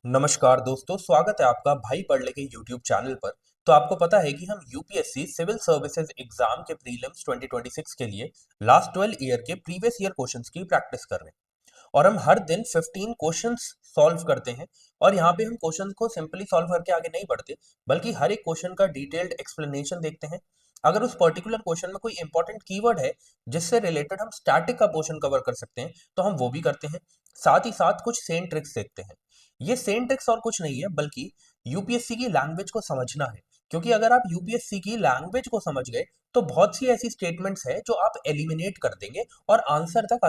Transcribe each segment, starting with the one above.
नमस्कार दोस्तों, स्वागत है आपका भाई पढ़ ले के यूट्यूब चैनल पर। तो आपको पता है कि हम यूपीएससी सिविल सर्विसेज एग्जाम के प्रीलिम्स 2026 के लिए लास्ट 12 ईयर के प्रीवियस ईयर क्वेश्चंस की प्रैक्टिस कर रहे हैं। और हम हर दिन 15 क्वेश्चंस सॉल्व करते हैं। और यहाँ पे हम क्वेश्चंस को सिंपली सॉल्व करके आगे नहीं बढ़ते, बल्कि हर एक क्वेश्चन का डिटेल्ड एक्सप्लेनेशन देखते हैं। अगर उस पर्टिकुलर क्वेश्चन में कोई इंपॉर्टेंट कीवर्ड है जिससे रिलेटेड हम स्टैटिक का पोर्शन कवर कर सकते हैं, तो हम वो भी करते हैं। साथ ही साथ कुछ सेम ट्रिक्स देखते हैं। ये सेम ट्रिक्स और कुछ नहीं है, बल्कि यूपीएससी की लैंग्वेज को समझना है। क्योंकि अगर आप यूपीएससी की लैंग्वेज को समझ गए, तो बहुत सी ऐसी स्टेटमेंट्स हैं जो आप एलिमिनेट कर देंगे और आंसर तक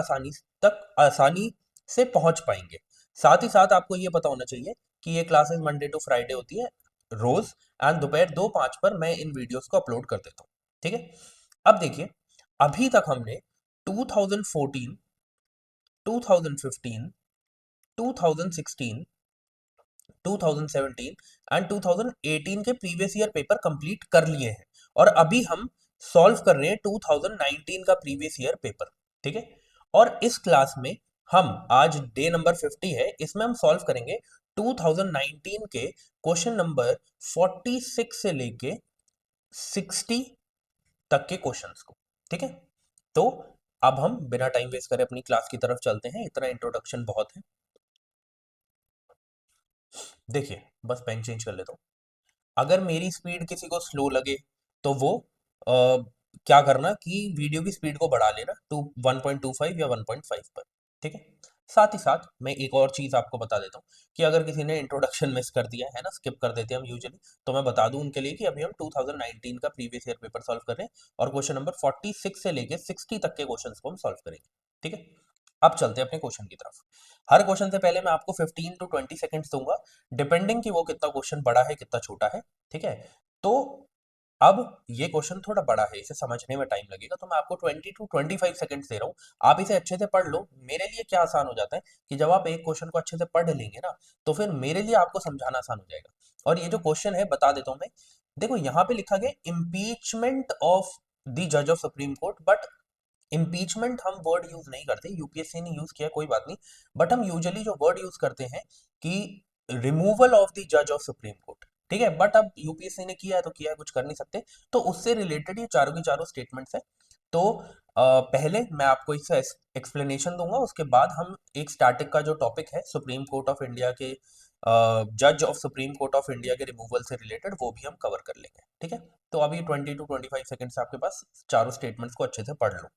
आसानी से पहुंच पाएंगे। साथ ही साथ आपको ये पता होना चाहिए कि ये क्लासेस मंडे टू फ्राइडे होती है रोज, एंड दोपहर 2:05 पर मैं इन वीडियोस को अपलोड कर देता हूँ। ठीक है। अब देखिए, अभी तक हमने 2014, 2015, 2016, 2017 एंड 2018 के प्रीवियस ईयर पेपर कंप्लीट कर लिए हैं। और अभी हम सॉल्व कर रहे हैं 2019 का प्रीवियस ईयर पेपर। ठीक है। और इस क्लास में हम आज डे नंबर 50 है, इसमें हम सॉल्व करेंगे 2019 के क्वेश्चन नंबर 46 से लेके 60 तक के क्वेश्चंस को। ठीक है। तो अब हम बिना टाइम वेस्ट करे अपनी क्लास की तरफ चलते हैं, इतना इंट्रोडक्शन बहुत है। देखिए, बस पेन चेंज कर लेता हूँ। अगर मेरी स्पीड किसी को स्लो लगे, तो वो क्या करना कि वीडियो की स्पीड को बढ़ा लेना टू 1.25 या 1.5 पर। ठीक है। साथ ही साथ मैं एक और चीज़ आपको बता देता हूँ कि अगर किसी ने इंट्रोडक्शन मिस कर दिया है ना, स्किप कर देते हैं हम यूजुअली, तो मैं बता दूं उनके लिए कि अभी हम 2019 का प्रीवियस ईयर पेपर सॉल्व कर रहे हैं और क्वेश्चन नंबर 46 से लेके 60 तक के क्वेश्चंस को हम सॉल्व करेंगे। ठीक है। अब चलते हैं अपने क्वेश्चन की तरफ। हर क्वेश्चन से पहले मैं आपको 15 टू 20 सेकंड्स दूंगा, डिपेंडिंग कि वो कितना क्वेश्चन बड़ा है कितना छोटा है। ठीक है। तो अब ये क्वेश्चन थोड़ा बड़ा है, इसे समझने में टाइम लगेगा, तो मैं आपको 20 टू 25 सेकंड्स दे रहा हूँ। आप इसे अच्छे से पढ़ लो। मेरे लिए क्या आसान हो जाता है कि जब आप एक क्वेश्चन को अच्छे से पढ़ लेंगे ना, तो फिर मेरे लिए आपको समझाना आसान हो जाएगा। और ये जो क्वेश्चन है बता देता हूँ मैं। देखो, यहाँ पे लिखा गया इम्पीचमेंट ऑफ द जज of supreme court, but impeachment हम वर्ड यूज नहीं करते, यूपीएससी ने यूज किया कोई बात नहीं। बट हम यूजुअली जो वर्ड यूज करते हैं कि रिमूवल ऑफ द जज ऑफ सुप्रीम कोर्ट। ठीक है। बट अब यूपीएससी ने किया है तो किया है, कुछ कर नहीं सकते। तो उससे रिलेटेड ये चारों की चारों स्टेटमेंट्स है। तो पहले मैं आपको इसका एक्सप्लेनेशन दूंगा, उसके बाद हम एक स्टैटिक का जो टॉपिक है सुप्रीम कोर्ट ऑफ इंडिया के जज of supreme court of India के रिमूवल से रिलेटेड, वो भी हम कवर कर लेंगे। ठीक है। तो अभी 20 टू 25 सेकंड्स आपके पास, चारों स्टेटमेंट्स को अच्छे से पढ़ लो।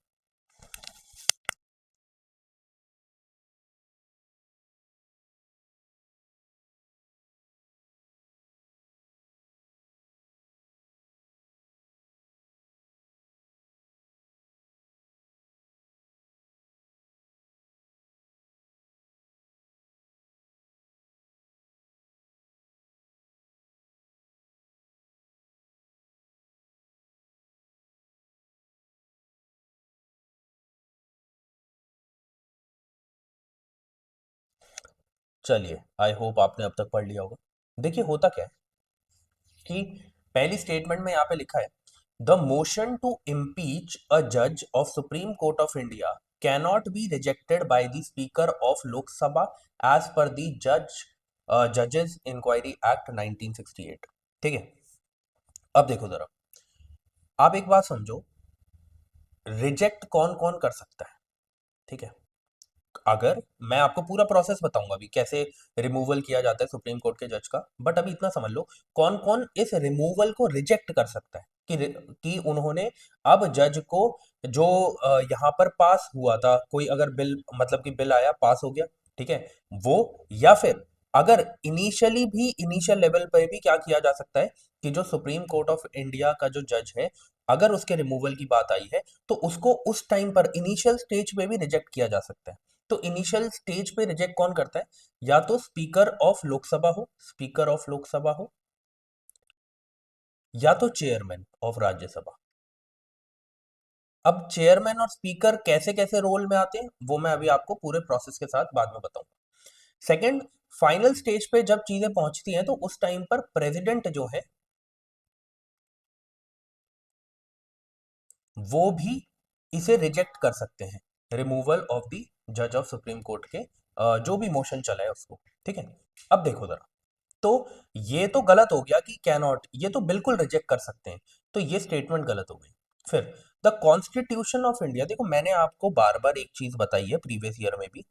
चलिए, आई होप आपने अब तक पढ़ लिया होगा। देखिए, होता क्या है कि पहली स्टेटमेंट में यहाँ पे लिखा है, द मोशन टू इम्पीच अ जज of supreme court of India cannot be rejected by the speaker of Lok Sabha as per the जजेस इंक्वायरी एक्ट 1968। ठीक है। अब देखो जरा, आप एक बात समझो, रिजेक्ट कौन कौन कर सकता है। ठीक है। अगर मैं आपको पूरा प्रोसेस बताऊंगा अभी कैसे रिमूवल किया जाता है सुप्रीम कोर्ट के जज का, बट अभी इतना समझ लो कौन कौन इस रिमूवल को रिजेक्ट कर सकता है कि उन्होंने अब जज को जो यहाँ पर पास हुआ था, कोई अगर बिल, मतलब कि बिल आया पास हो गया, ठीक है, वो, या फिर अगर इनिशियल लेवल पर भी क्या किया जा सकता है कि जो सुप्रीम कोर्ट ऑफ इंडिया का जो जज है, अगर उसके रिमूवल की बात आई है, तो उसको उस टाइम पर इनिशियल स्टेज पे भी रिजेक्ट किया जा सकता है। तो इनिशियल स्टेज पे रिजेक्ट कौन करता है? या तो स्पीकर ऑफ लोकसभा हो, स्पीकर ऑफ लोकसभा हो, या तो चेयरमैन ऑफ राज्यसभा। अब चेयरमैन और स्पीकर कैसे कैसे रोल में आते हैं, वो मैं अभी आपको पूरे प्रोसेस के साथ बाद में बताऊंगा। सेकंड, फाइनल स्टेज पे जब चीजें पहुंचती हैं, तो उस टाइम पर प्रेसिडेंट जो है वो भी इसे रिजेक्ट कर सकते हैं, रिमूवल ऑफ द जज ऑफ सुप्रीम कोर्ट के जो भी मोशन चला है उसको, ठीक है। अब देखो जरा, तो ये तो गलत हो गया कि कैनॉट, ये तो बिल्कुल रिजेक्ट कर सकते हैं, तो ये स्टेटमेंट गलत हो गई। फिर द कॉन्स्टिट्यूशन ऑफ इंडिया, देखो मैंने आपको बार बार एक चीज बताई है प्रीवियस ईयर में भी,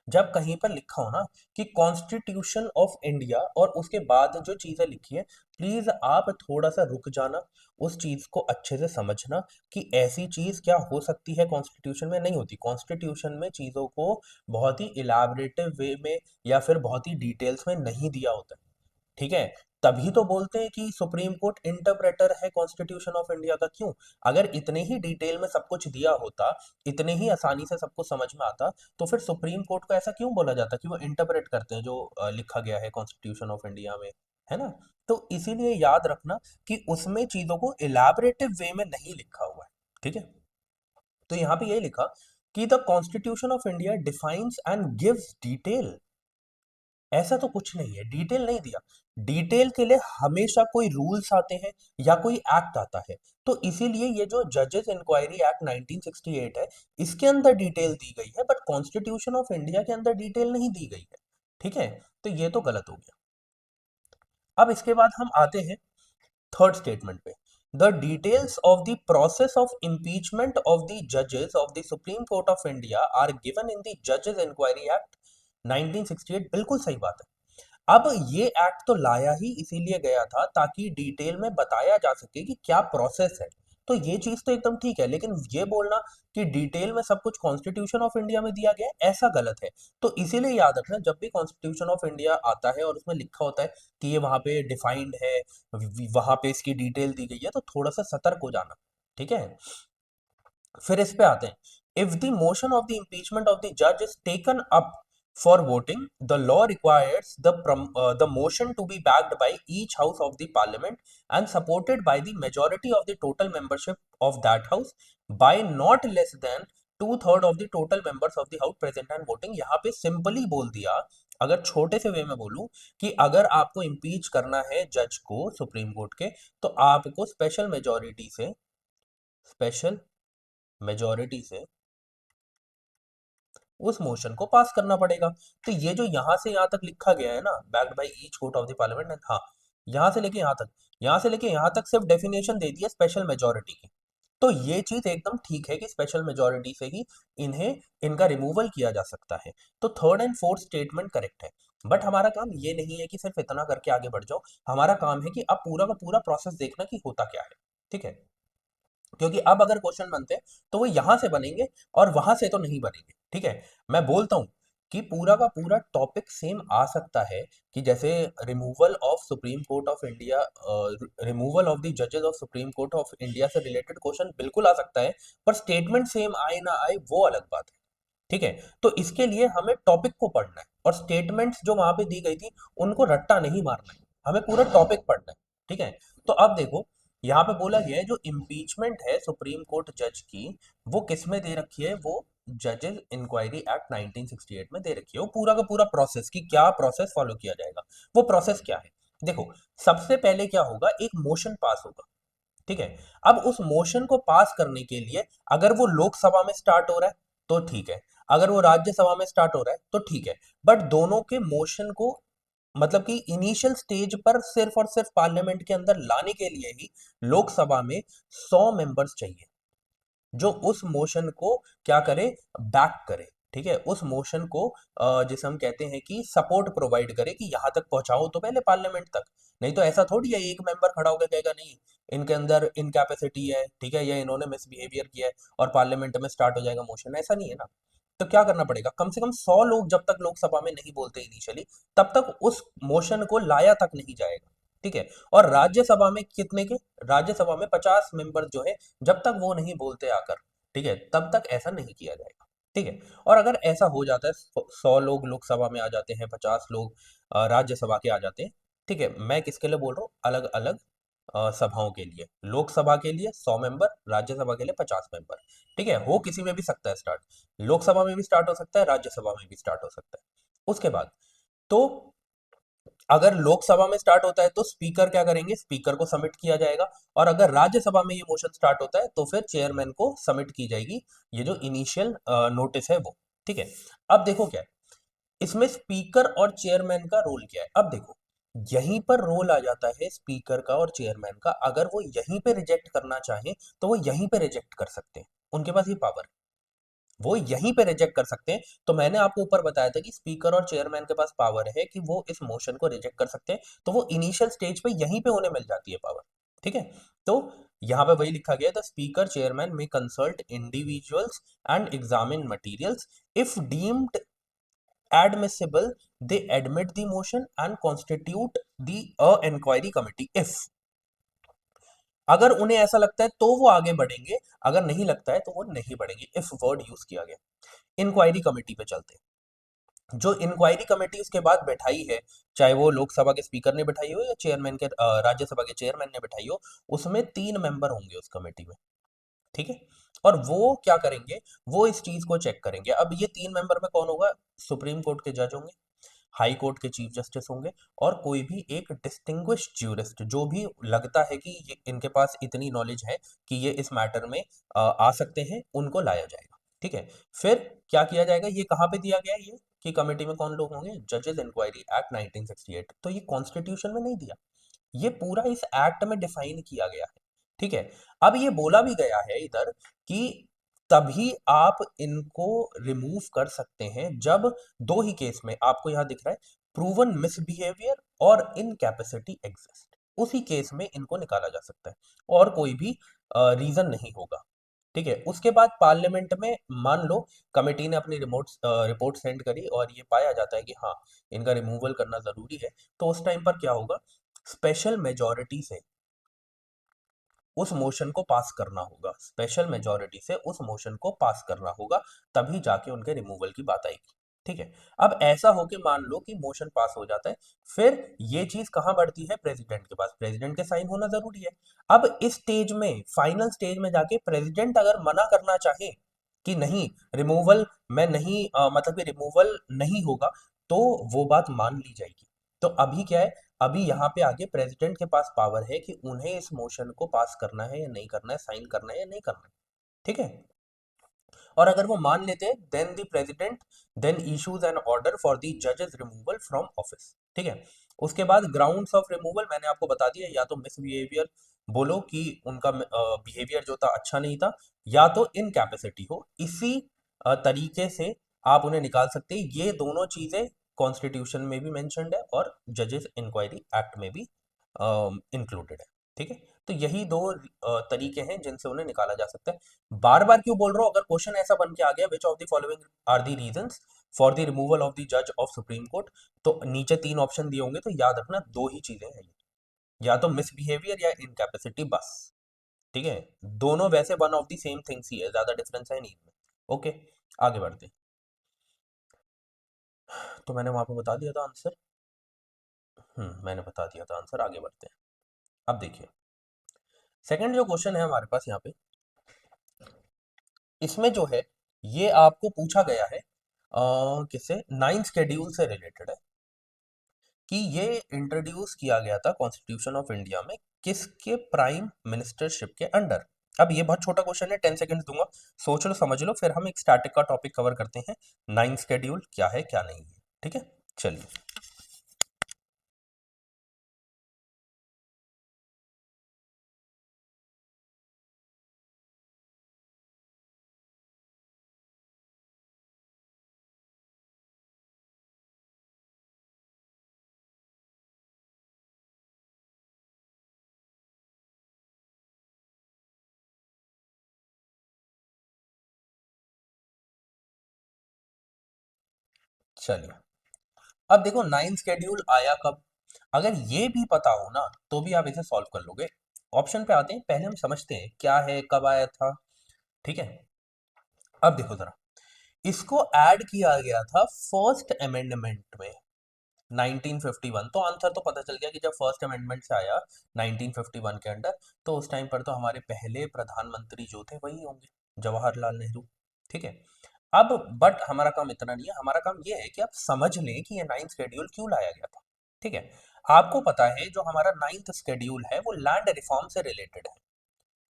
जब कहीं पर लिखा हो ना कि कॉन्स्टिट्यूशन ऑफ इंडिया और उसके बाद जो चीजें लिखी है, प्लीज आप थोड़ा सा रुक जाना, उस चीज को अच्छे से समझना कि ऐसी चीज क्या हो सकती है कॉन्स्टिट्यूशन में, नहीं होती। कॉन्स्टिट्यूशन में चीजों को बहुत ही इलाबरेटिव वे में या फिर बहुत ही डिटेल्स में नहीं दिया होता है, ठीक है। तभी तो बोलते हैं कि सुप्रीम कोर्ट इंटरप्रेटर है कॉन्स्टिट्यूशन ऑफ इंडिया का। क्यों? अगर इतने ही डिटेल में सब कुछ दिया होता, इतने ही आसानी से सबको समझ में आता, तो फिर सुप्रीम कोर्ट को ऐसा क्यों बोला जाता कि वो इंटरप्रेट करते हैं जो लिखा गया है कॉन्स्टिट्यूशन ऑफ इंडिया में, है ना। तो इसीलिए याद रखना कि उसमें चीजों को इलाबरेटिव वे में नहीं लिखा हुआ है, ठीक है। तो यहाँ पे यही लिखा कि the constitution of India defines and gives detail, ऐसा तो कुछ नहीं है, डिटेल नहीं दिया। डिटेल के लिए हमेशा कोई रूल्स आते हैं या कोई एक्ट आता है, तो इसीलिए ये जो जजेस इंक्वायरी एक्ट 1968 है, इसके अंदर डिटेल दी गई है, बट कॉन्स्टिट्यूशन ऑफ इंडिया के अंदर डिटेल नहीं दी गई है, ठीक है। तो ये तो गलत हो गया। अब इसके बाद हम आते हैं थर्ड स्टेटमेंट पे। The details of the process of impeachment of the जजेस of the supreme court of India are given in the जजेस इंक्वायरी एक्ट 1968, बिल्कुल सही बात है। अब ये एक्ट तो लाया ही इसीलिए गया था ताकि डिटेल में बताया जा सके कि क्या प्रोसेस है, तो ये चीज तो एकदम ठीक है, लेकिन ये बोलना कि डिटेल में सब कुछ कॉन्स्टिट्यूशन ऑफ इंडिया में दिया गया है, ऐसा गलत है। तो इसीलिए याद रखना, जब भी कॉन्स्टिट्यूशन ऑफ इंडिया आता है और उसमें लिखा होता है कि ये वहां पे डिफाइंड है, वहां पे इसकी डिटेल दी गई है, तो थोड़ा सा सतर्क हो जाना, ठीक है। फिर इस पे आते हैं, if the motion of the impeachment of the जज is taken up for voting, the law requires the motion to be backed by each house of the parliament and supported by the majority of the total membership of that house by not less than two third of the total members of the house present and voting. यहाँ पे simply बोल दिया, अगर छोटे से वे में बोलूं, कि अगर आपको इम्पीच करना है जज को सुप्रीम कोर्ट के, तो आपको स्पेशल मेजॉरिटी से उस मोशन को पास करना पड़ेगा। तो ये जो यहां से यहां तक लिखा गया है ना, backed by each court of the parliament, हाँ, यहां से लेके यहां तक, यहां से लेके यहां तक सिर्फ डेफिनेशन दे दी है स्पेशल मेजॉरिटी की। तो ये चीज एकदम ठीक है कि स्पेशल मेजॉरिटी से ही इन्हें इनका रिमूवल किया जा सकता है। तो third and fourth statement correct है, बट हमारा काम ये नहीं है कि सिर्फ इतना करके आगे बढ़ जाओ, हमारा काम है कि अब पूरा का पूरा प्रोसेस देखना कि होता क्या है, ठीक है। क्योंकि अब अगर क्वेश्चन बनते हैं तो वो यहां से बनेंगे और वहां से तो नहीं बनेंगे, ठीक है। मैं बोलता हूं कि पूरा का पूरा टॉपिक सेम आ सकता है, कि जैसे removal of supreme court of India, removal of the जजेस of supreme court of India से रिलेटेड क्वेश्चन बिल्कुल आ सकता है, पर स्टेटमेंट सेम आए ना आए वो अलग बात है, ठीक है। तो इसके लिए हमें टॉपिक को पढ़ना है और स्टेटमेंट्स जो वहां पे दी गई थी उनको रट्टा नहीं मारना है, हमें पूरा टॉपिक पढ़ना है, ठीक है। तो अब देखो, यहाँ पे बोला गया है जो इम्पीचमेंट है सुप्रीम कोर्ट जज की, वो किस में दे रखी है, वो जजेस इंक्वायरी एक्ट 1968 में दे रखी है, वो पूरा का पूरा प्रोसेस, कि क्या प्रोसेस फॉलो किया जाएगा। वो प्रोसेस क्या है, देखो, सबसे पहले क्या होगा, एक मोशन पास होगा, ठीक है। अब उस मोशन को पास करने के लिए अगर वो लोकसभा में स्टार्ट हो रहा है तो ठीक है, अगर वो राज्यसभा में स्टार्ट हो रहा है तो ठीक है, बट दोनों के मोशन को, मतलब कि इनिशियल स्टेज पर सिर्फ और सिर्फ पार्लियामेंट के अंदर लाने के लिए ही लोकसभा में 100 मेंबर्स चाहिए, जो उस मोशन को क्या करे, बैक करे, ठीक है। उस मोशन को जिसे हम कहते हैं कि सपोर्ट प्रोवाइड करे, कि यहां तक पहुंचाओ तो पहले पार्लियामेंट तक। नहीं तो ऐसा थोड़ी है एक मेंबर खड़ा होकर कहेगा नहीं, इनके अंदर इनकैपेसिटी है, ठीक है, या इन्होंने मिसबिहेवियर किया है, और पार्लियामेंट में स्टार्ट हो जाएगा मोशन, ऐसा नहीं है ना। तो क्या करना पड़ेगा, कम से कम 100 लोग जब तक लोकसभा में नहीं बोलते इनिशियली, तब तक उस मोशन को लाया तक नहीं जाएगा, ठीक है। और राज्यसभा में कितने के, राज्यसभा में 50 मेंबर जो है, जब तक वो नहीं बोलते आकर, ठीक है, तब तक ऐसा नहीं किया जाएगा, ठीक है। और अगर ऐसा हो जाता है, 100 लोग लोकसभा में आ जाते हैं, 50 लोग राज्यसभा के आ जाते हैं, ठीक है, मैं किसके लिए बोल रहा हूँ, अलग अलग सभाओं के लिए, लोकसभा के लिए 100 मेंबर, राज्यसभा के लिए 50 मेंबर, ठीक है। हो किसी में भी सकता है स्टार्ट, लोकसभा में भी स्टार्ट हो सकता है, राज्यसभा में भी स्टार्ट हो सकता है। उसके बाद, तो अगर लोकसभा में स्टार्ट होता है तो स्पीकर क्या करेंगे, स्पीकर को सबमिट किया जाएगा, और अगर राज्यसभा में ये मोशन स्टार्ट होता है तो फिर चेयरमैन को सबमिट की जाएगी ये जो इनिशियल नोटिस है वो, ठीक है। अब देखो क्या है इसमें, स्पीकर और चेयरमैन का रोल क्या है। अब देखो यहीं पर रोल आ जाता है स्पीकर का और चेयरमैन का। अगर वो यहीं पे रिजेक्ट करना चाहे तो वो यहीं पे रिजेक्ट कर सकते हैं, उनके पास ये पावर है, वो यहीं पे रिजेक्ट कर सकते हैं। तो मैंने आपको ऊपर बताया था कि स्पीकर और चेयरमैन के पास पावर है कि वो इस मोशन को रिजेक्ट कर सकते हैं, तो वो इनिशियल स्टेज पे यहीं पे उन्हें मिल जाती है पावर। ठीक है। तो यहाँ पे वही लिखा गया था, स्पीकर चेयरमैन में consult individuals and examine materials, if deemed admissible they admit the motion and constitute the inquiry committee if, अगर उन्हें ऐसा लगता है तो वो आगे बढ़ेंगे, अगर नहीं लगता है तो वो नहीं बढ़ेंगे। इफ वर्ड यूज किया गया। इंक्वायरी कमेटी पे चलते हैं। जो इंक्वायरी कमेटी उसके बाद बैठाई है, चाहे वो लोकसभा के स्पीकर ने बैठाई हो या चेयरमैन के राज्यसभा के चेयरमैन ने बैठाई हो, उसमें 3 मेंबर होंगे उस कमेटी में। ठीक है। और वो क्या करेंगे, वो इस चीज को चेक करेंगे। अब ये 3 मेंबर में कौन होगा, सुप्रीम कोर्ट के जज होंगे, हाई कोर्ट के चीफ जस्टिस होंगे, और कोई भी एक डिस्टिंग्विश्ड ज्यूरिस्ट जो भी लगता है कि ये इनके पास इतनी नॉलेज है कि ये इस मैटर में आ सकते हैं, उनको लाया जाएगा। ठीक है। फिर क्या किया जाएगा, ये कहाँ पे दिया गया है ये कि कमेटी में कौन लोग होंगे, जजेस इंक्वायरी एक्ट 1968। तो ये कॉन्स्टिट्यूशन में नहीं दिया, ये पूरा इस एक्ट में डिफाइन किया गया है। ठीक है। अब ये बोला भी गया है इधर कि तभी आप इनको रिमूव कर सकते हैं जब दो ही केस में आपको यहां दिख रहा है, प्रूवन मिसबिहेवियर और इनकैपेसिटी एग्जिस्ट, उसी केस में इनको निकाला जा सकता है, और कोई भी रीजन नहीं होगा। ठीक है। उसके बाद पार्लियामेंट में मान लो कमेटी ने अपनी रिपोर्ट सेंड करी और ये पाया जाता है कि हाँ इनका रिमूवल करना जरूरी है, तो उस टाइम पर क्या होगा, स्पेशल मेजॉरिटी से उस मोशन को पास करना होगा, स्पेशल मेजॉरिटी से उस मोशन को पास करना होगा, तभी जाके उनके रिमूवल की बात आएगी। ठीक है। अब ऐसा हो कि मान लो कि मोशन पास हो जाता है, फिर ये चीज कहां बढ़ती है, प्रेसिडेंट के पास, प्रेसिडेंट के साइन होना जरूरी है। अब इस स्टेज में, फाइनल स्टेज में जाके प्रेसिडेंट अगर मना करना चाहे कि नहीं रिमूवल, मैं नहीं मतलब कि रिमूवल नहीं होगा, तो वो बात मान ली जाएगी। तो अभी क्या है, अभी यहाँ पे आगे प्रेसिडेंट के पास पावर है कि उन्हें इस मोशन को पास करना है या नहीं करना है, साइन करना है या नहीं करना है। ठीक है। और अगर वो मान लेते हैं, then the president then issues an order for the जजेस रिमूवल फ्रॉम ऑफिस। ठीक है। उसके बाद ग्राउंड्स ऑफ रिमूवल मैंने आपको बता दिया, या तो मिसबिहेवियर बोलो कि उनका बिहेवियर जो था अच्छा नहीं था, या तो इनकैपेसिटी हो, इसी तरीके से आप उन्हें निकाल सकते हैं। ये दोनों चीजें कॉन्स्टिट्यूशन में भी मेंशन्ड है और जजेस इंक्वायरी एक्ट में भी इंक्लूडेड है। ठीक है। तो यही दो तरीके हैं जिनसे उन्हें निकाला जा सकता है। बार बार क्यों बोल रहा हूं, अगर क्वेश्चन ऐसा बन के आ गया, which of the following are the reasons for the removal of the जज ऑफ सुप्रीम कोर्ट, तो नीचे 3 ऑप्शन दिए होंगे, तो याद रखना दो ही चीजें हैं, या तो मिसबिहेवियर या इनकैपेसिटी, बस। ठीक है। दोनों वैसे one of the same things ही है, ज्यादा डिफरेंस है नहीं इनमें। ओके, आगे बढ़ते हैं। तो मैंने वहां पे बता दिया था आंसर, मैंने बता दिया था आंसर, आगे बढ़ते हैं। अब देखिए सेकंड जो क्वेश्चन है हमारे पास यहाँ पे, इसमें जो है ये आपको पूछा गया है किससे, 9th शेड्यूल से रिलेटेड है, कि ये इंट्रोड्यूस किया गया था कॉन्स्टिट्यूशन ऑफ इंडिया में किसके प्राइम मिनिस्टरशिप के अंडर। अब ये बहुत छोटा क्वेश्चन है, 10 सेकंड दूंगा, सोच लो समझ लो, फिर हम एक स्टैटिक का टॉपिक कवर करते हैं, 9th शेड्यूल क्या है क्या नहीं है। ठीक है, चलिए। चलिए, अब देखो 9th शेड्यूल आया कब, अगर ये भी पता हो ना तो भी आप इसे सॉल्व कर लोगे। ऑप्शन पे आते हैं, पहले हम समझते हैं क्या है, कब आया था। ठीक है। अब देखो जरा, इसको ऐड किया गया था फर्स्ट अमेंडमेंट में 1951। तो आंसर तो पता चल गया कि जब फर्स्ट अमेंडमेंट से आया 1951 के अंडर, तो उस टाइम पर तो हमारे पहले प्रधानमंत्री जो थे वही होंगे, जवाहरलाल नेहरू। ठीक है। अब बट हमारा काम इतना नहीं है, हमारा काम ये है कि आप समझ लें कि ये 9th शेड्यूल क्यों लाया गया था। ठीक है। आपको पता है जो हमारा 9th शेड्यूल है वो लैंड रिफॉर्म से रिलेटेड है।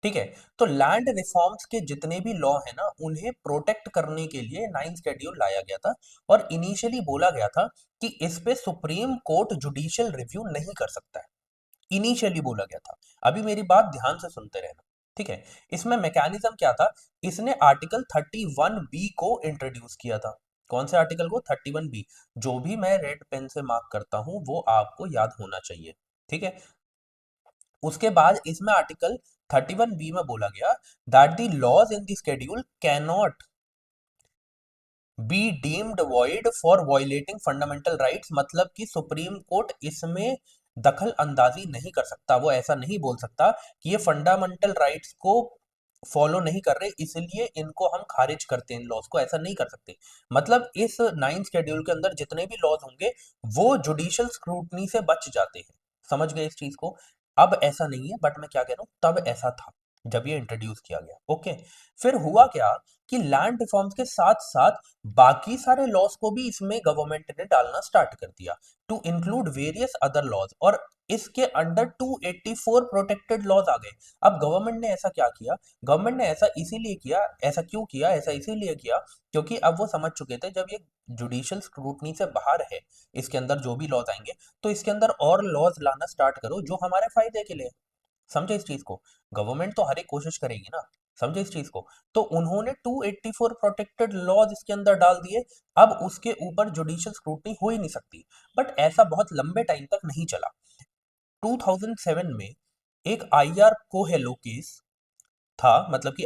ठीक है। तो लैंड रिफॉर्म्स के जितने भी लॉ है ना, उन्हें प्रोटेक्ट करने के लिए नाइन शेड्यूल लाया गया था। और इनिशियली बोला गया था कि इस पे सुप्रीम कोर्ट जुडिशियल रिव्यू नहीं कर सकता है, इनिशियली बोला गया था। अभी मेरी बात ध्यान से सुनते रहना, ठीक है। इसमें मैकेनिज्म क्या था, इसने आर्टिकल 31 बी को इंट्रोड्यूस किया था। कौन से आर्टिकल को? 31 बी। जो भी मैं रेड पेन से मार्क करता हूं वो आपको याद होना चाहिए, ठीक है। उसके बाद इसमें आर्टिकल 31 बी में बोला गया that the laws in the schedule can not be deemed void for violating fundamental rights. मतलब कि सुप्रीम कोर्ट इसमें दखल अंदाजी नहीं कर सकता, वो ऐसा नहीं बोल सकता कि ये फंडामेंटल राइट्स को फॉलो नहीं कर रहे इसलिए इनको हम खारिज करते हैं, इन लॉज को, ऐसा नहीं कर सकते। मतलब इस नाइन्थ शेड्यूल के अंदर जितने भी लॉज होंगे वो जुडिशियल स्क्रूटनी से बच जाते हैं। समझ गए इस चीज को? अब ऐसा नहीं है, बट मैं क्या कह रहा हूं, तब ऐसा था जब ये इंट्रोड्यूस किया गया। ओके। फिर हुआ क्या कि लैंड रिफॉर्म्स के साथ साथ बाकी सारे लॉज को भी इसमें गवर्नमेंट ने डालना स्टार्ट कर दिया, to include various other laws. और इसके अंडर 284 प्रोटेक्टेड लॉज आ गए। अब गवर्नमेंट ने ऐसा क्या किया? गवर्नमेंट ने ऐसा इसीलिए किया, ऐसा क्यों किया, ऐसा इसीलिए किया क्योंकि अब वो समझ चुके थे जब ये जुडिशियल स्क्रूटनी से बाहर है, इसके अंदर जो भी लॉज आएंगे, तो इसके अंदर और लॉज लाना स्टार्ट करो जो हमारे फायदे के लिए। समझे इस चीज को? गवर्नमेंट तो हर एक कोशिश करेगी ना। समझे इस चीज को? तो उन्होंने 284 प्रोटेक्टेड लॉज इसके अंदर डाल दिए। अब उसके ऊपर जुडिशियल स्क्रूटनी हो ही नहीं सकती। बट ऐसा बहुत लंबे टाइम तक नहीं चला। 2007 में एक आईआर कोहेलो केस था, मतलब कि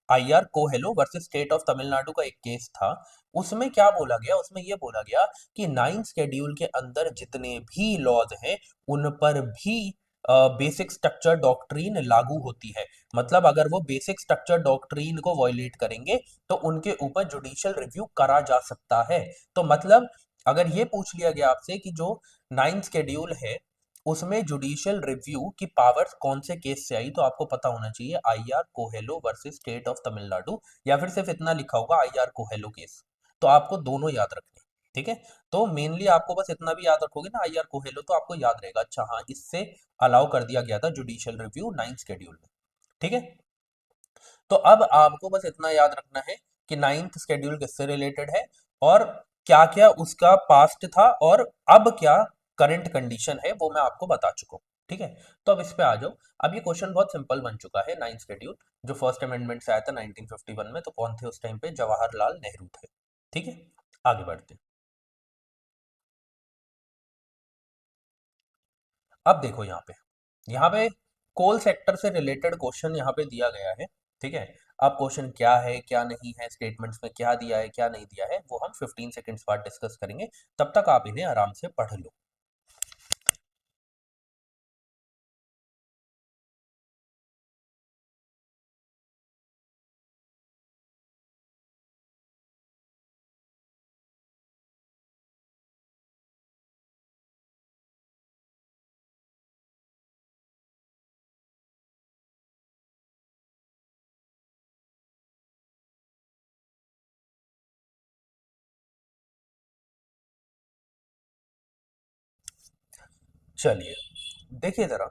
IR Coelho versus state of Tamil Nadu का एक केस था। उसमें क्या बोला गया? उसमें यह बोला गया कि नाइन्थ शेड्यूल के अंदर जितने भी लॉज हैं उन पर भी बेसिक स्ट्रक्चर डॉक्ट्रीन लागू होती है। मतलब अगर वो बेसिक स्ट्रक्चर डॉक्ट्रीन को वॉयलेट करेंगे तो उनके ऊपर जुडिशियल रिव्यू करा जा सकता है। तो मतलब अगर ये पूछ लिया गया आपसे कि जो नाइन्थ शेड्यूल है उसमें जुडिशियल रिव्यू की पावर्स कौन से केस से आई, तो आपको पता होना चाहिए IR Coelho versus state of Tamil Nadu, या फिर सिर्फ इतना लिखा होगा आईआर कोहेलो केस। तो आपको दोनों याद रखने, ठीक है। तो मेनली आपको बस इतना भी याद रखोगे ना आईआर कोहेलो, तो आपको याद रहेगा अच्छा हाँ इससे अलाउ कर दिया गया था जुडिशियल रिव्यू नाइन्थ शेड्यूल में, ठीक है। तो अब आपको बस इतना याद रखना है कि नाइन्थ शेड्यूल किससे रिलेटेड है और क्या क्या उसका पास्ट था और अब क्या करंट कंडीशन है वो मैं आपको बता चुका हूँ, ठीक है। तो अब इस पे आ जाओ। अब ये क्वेश्चन बहुत सिंपल बन चुका है। नाइन्थ शेड्यूल जो फर्स्ट अमेंडमेंट से आया था 1951 में, तो कौन थे उस टाइम पे? जवाहरलाल नेहरू थे, ठीक है। आगे बढ़ते हैं। अब देखो यहाँ पे कोल सेक्टर से रिलेटेड क्वेश्चन यहाँ पे दिया गया है, ठीक है। अब क्वेश्चन क्या है क्या नहीं है, स्टेटमेंट्स में क्या दिया है क्या नहीं दिया है, वो हम 15 सेकंड्स बाद डिस्कस करेंगे। तब तक आप इन्हें आराम से पढ़ लो। चलिए देखिए जरा।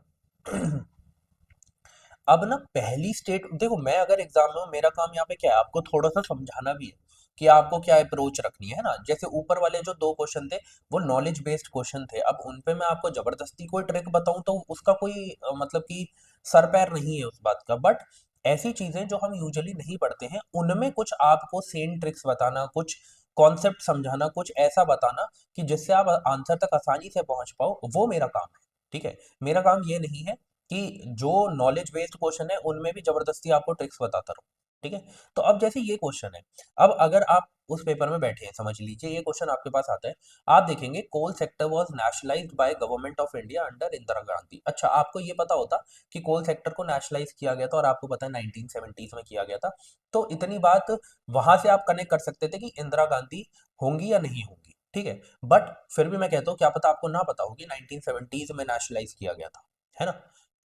अब ना पहली स्टेट देखो, मैं अगर एग्जाम में हूं, मेरा काम यहाँ पे क्या है, आपको थोड़ा सा समझाना भी है कि आपको क्या अप्रोच रखनी है ना। जैसे ऊपर वाले जो दो क्वेश्चन थे वो नॉलेज बेस्ड क्वेश्चन थे, अब उन पे मैं आपको जबरदस्ती कोई ट्रिक बताऊं तो उसका कोई मतलब कि सर पैर नहीं है उस बात का। बट ऐसी चीजें जो हम यूजुअली नहीं पढ़ते हैं उनमें कुछ आपको सेम ट्रिक्स बताना, कुछ कॉन्सेप्ट समझाना, कुछ ऐसा बताना कि जिससे आप आंसर तक आसानी से पहुंच पाओ, वो मेरा काम है, ठीक है। मेरा काम ये नहीं है कि जो नॉलेज बेस्ड क्वेश्चन है उनमें भी जबरदस्ती आपको ट्रिक्स बताता रहूं, ठीक है। तो अब जैसे ये क्वेश्चन है, अब अगर आप उस पेपर में बैठे हैं, समझ लीजिए ये क्वेश्चन आपके पास आता है। आप देखेंगे coal sector was nationalized by government of India under Indira Gandhi. अच्छा, आपको ये पता होता कि कोल सेक्टर को नेशनलाइज किया गया था, और आपको पता है 1970s में किया गया था। तो इतनी बात वहां से आप कनेक्ट कर सकते थे कि इंदिरा गांधी होंगी या नहीं होंगी, ठीक है। बट फिर भी मैं कहता हूँ क्या पता आपको ना पता होगी 1970s में नेशनलाइज किया गया था, है ना।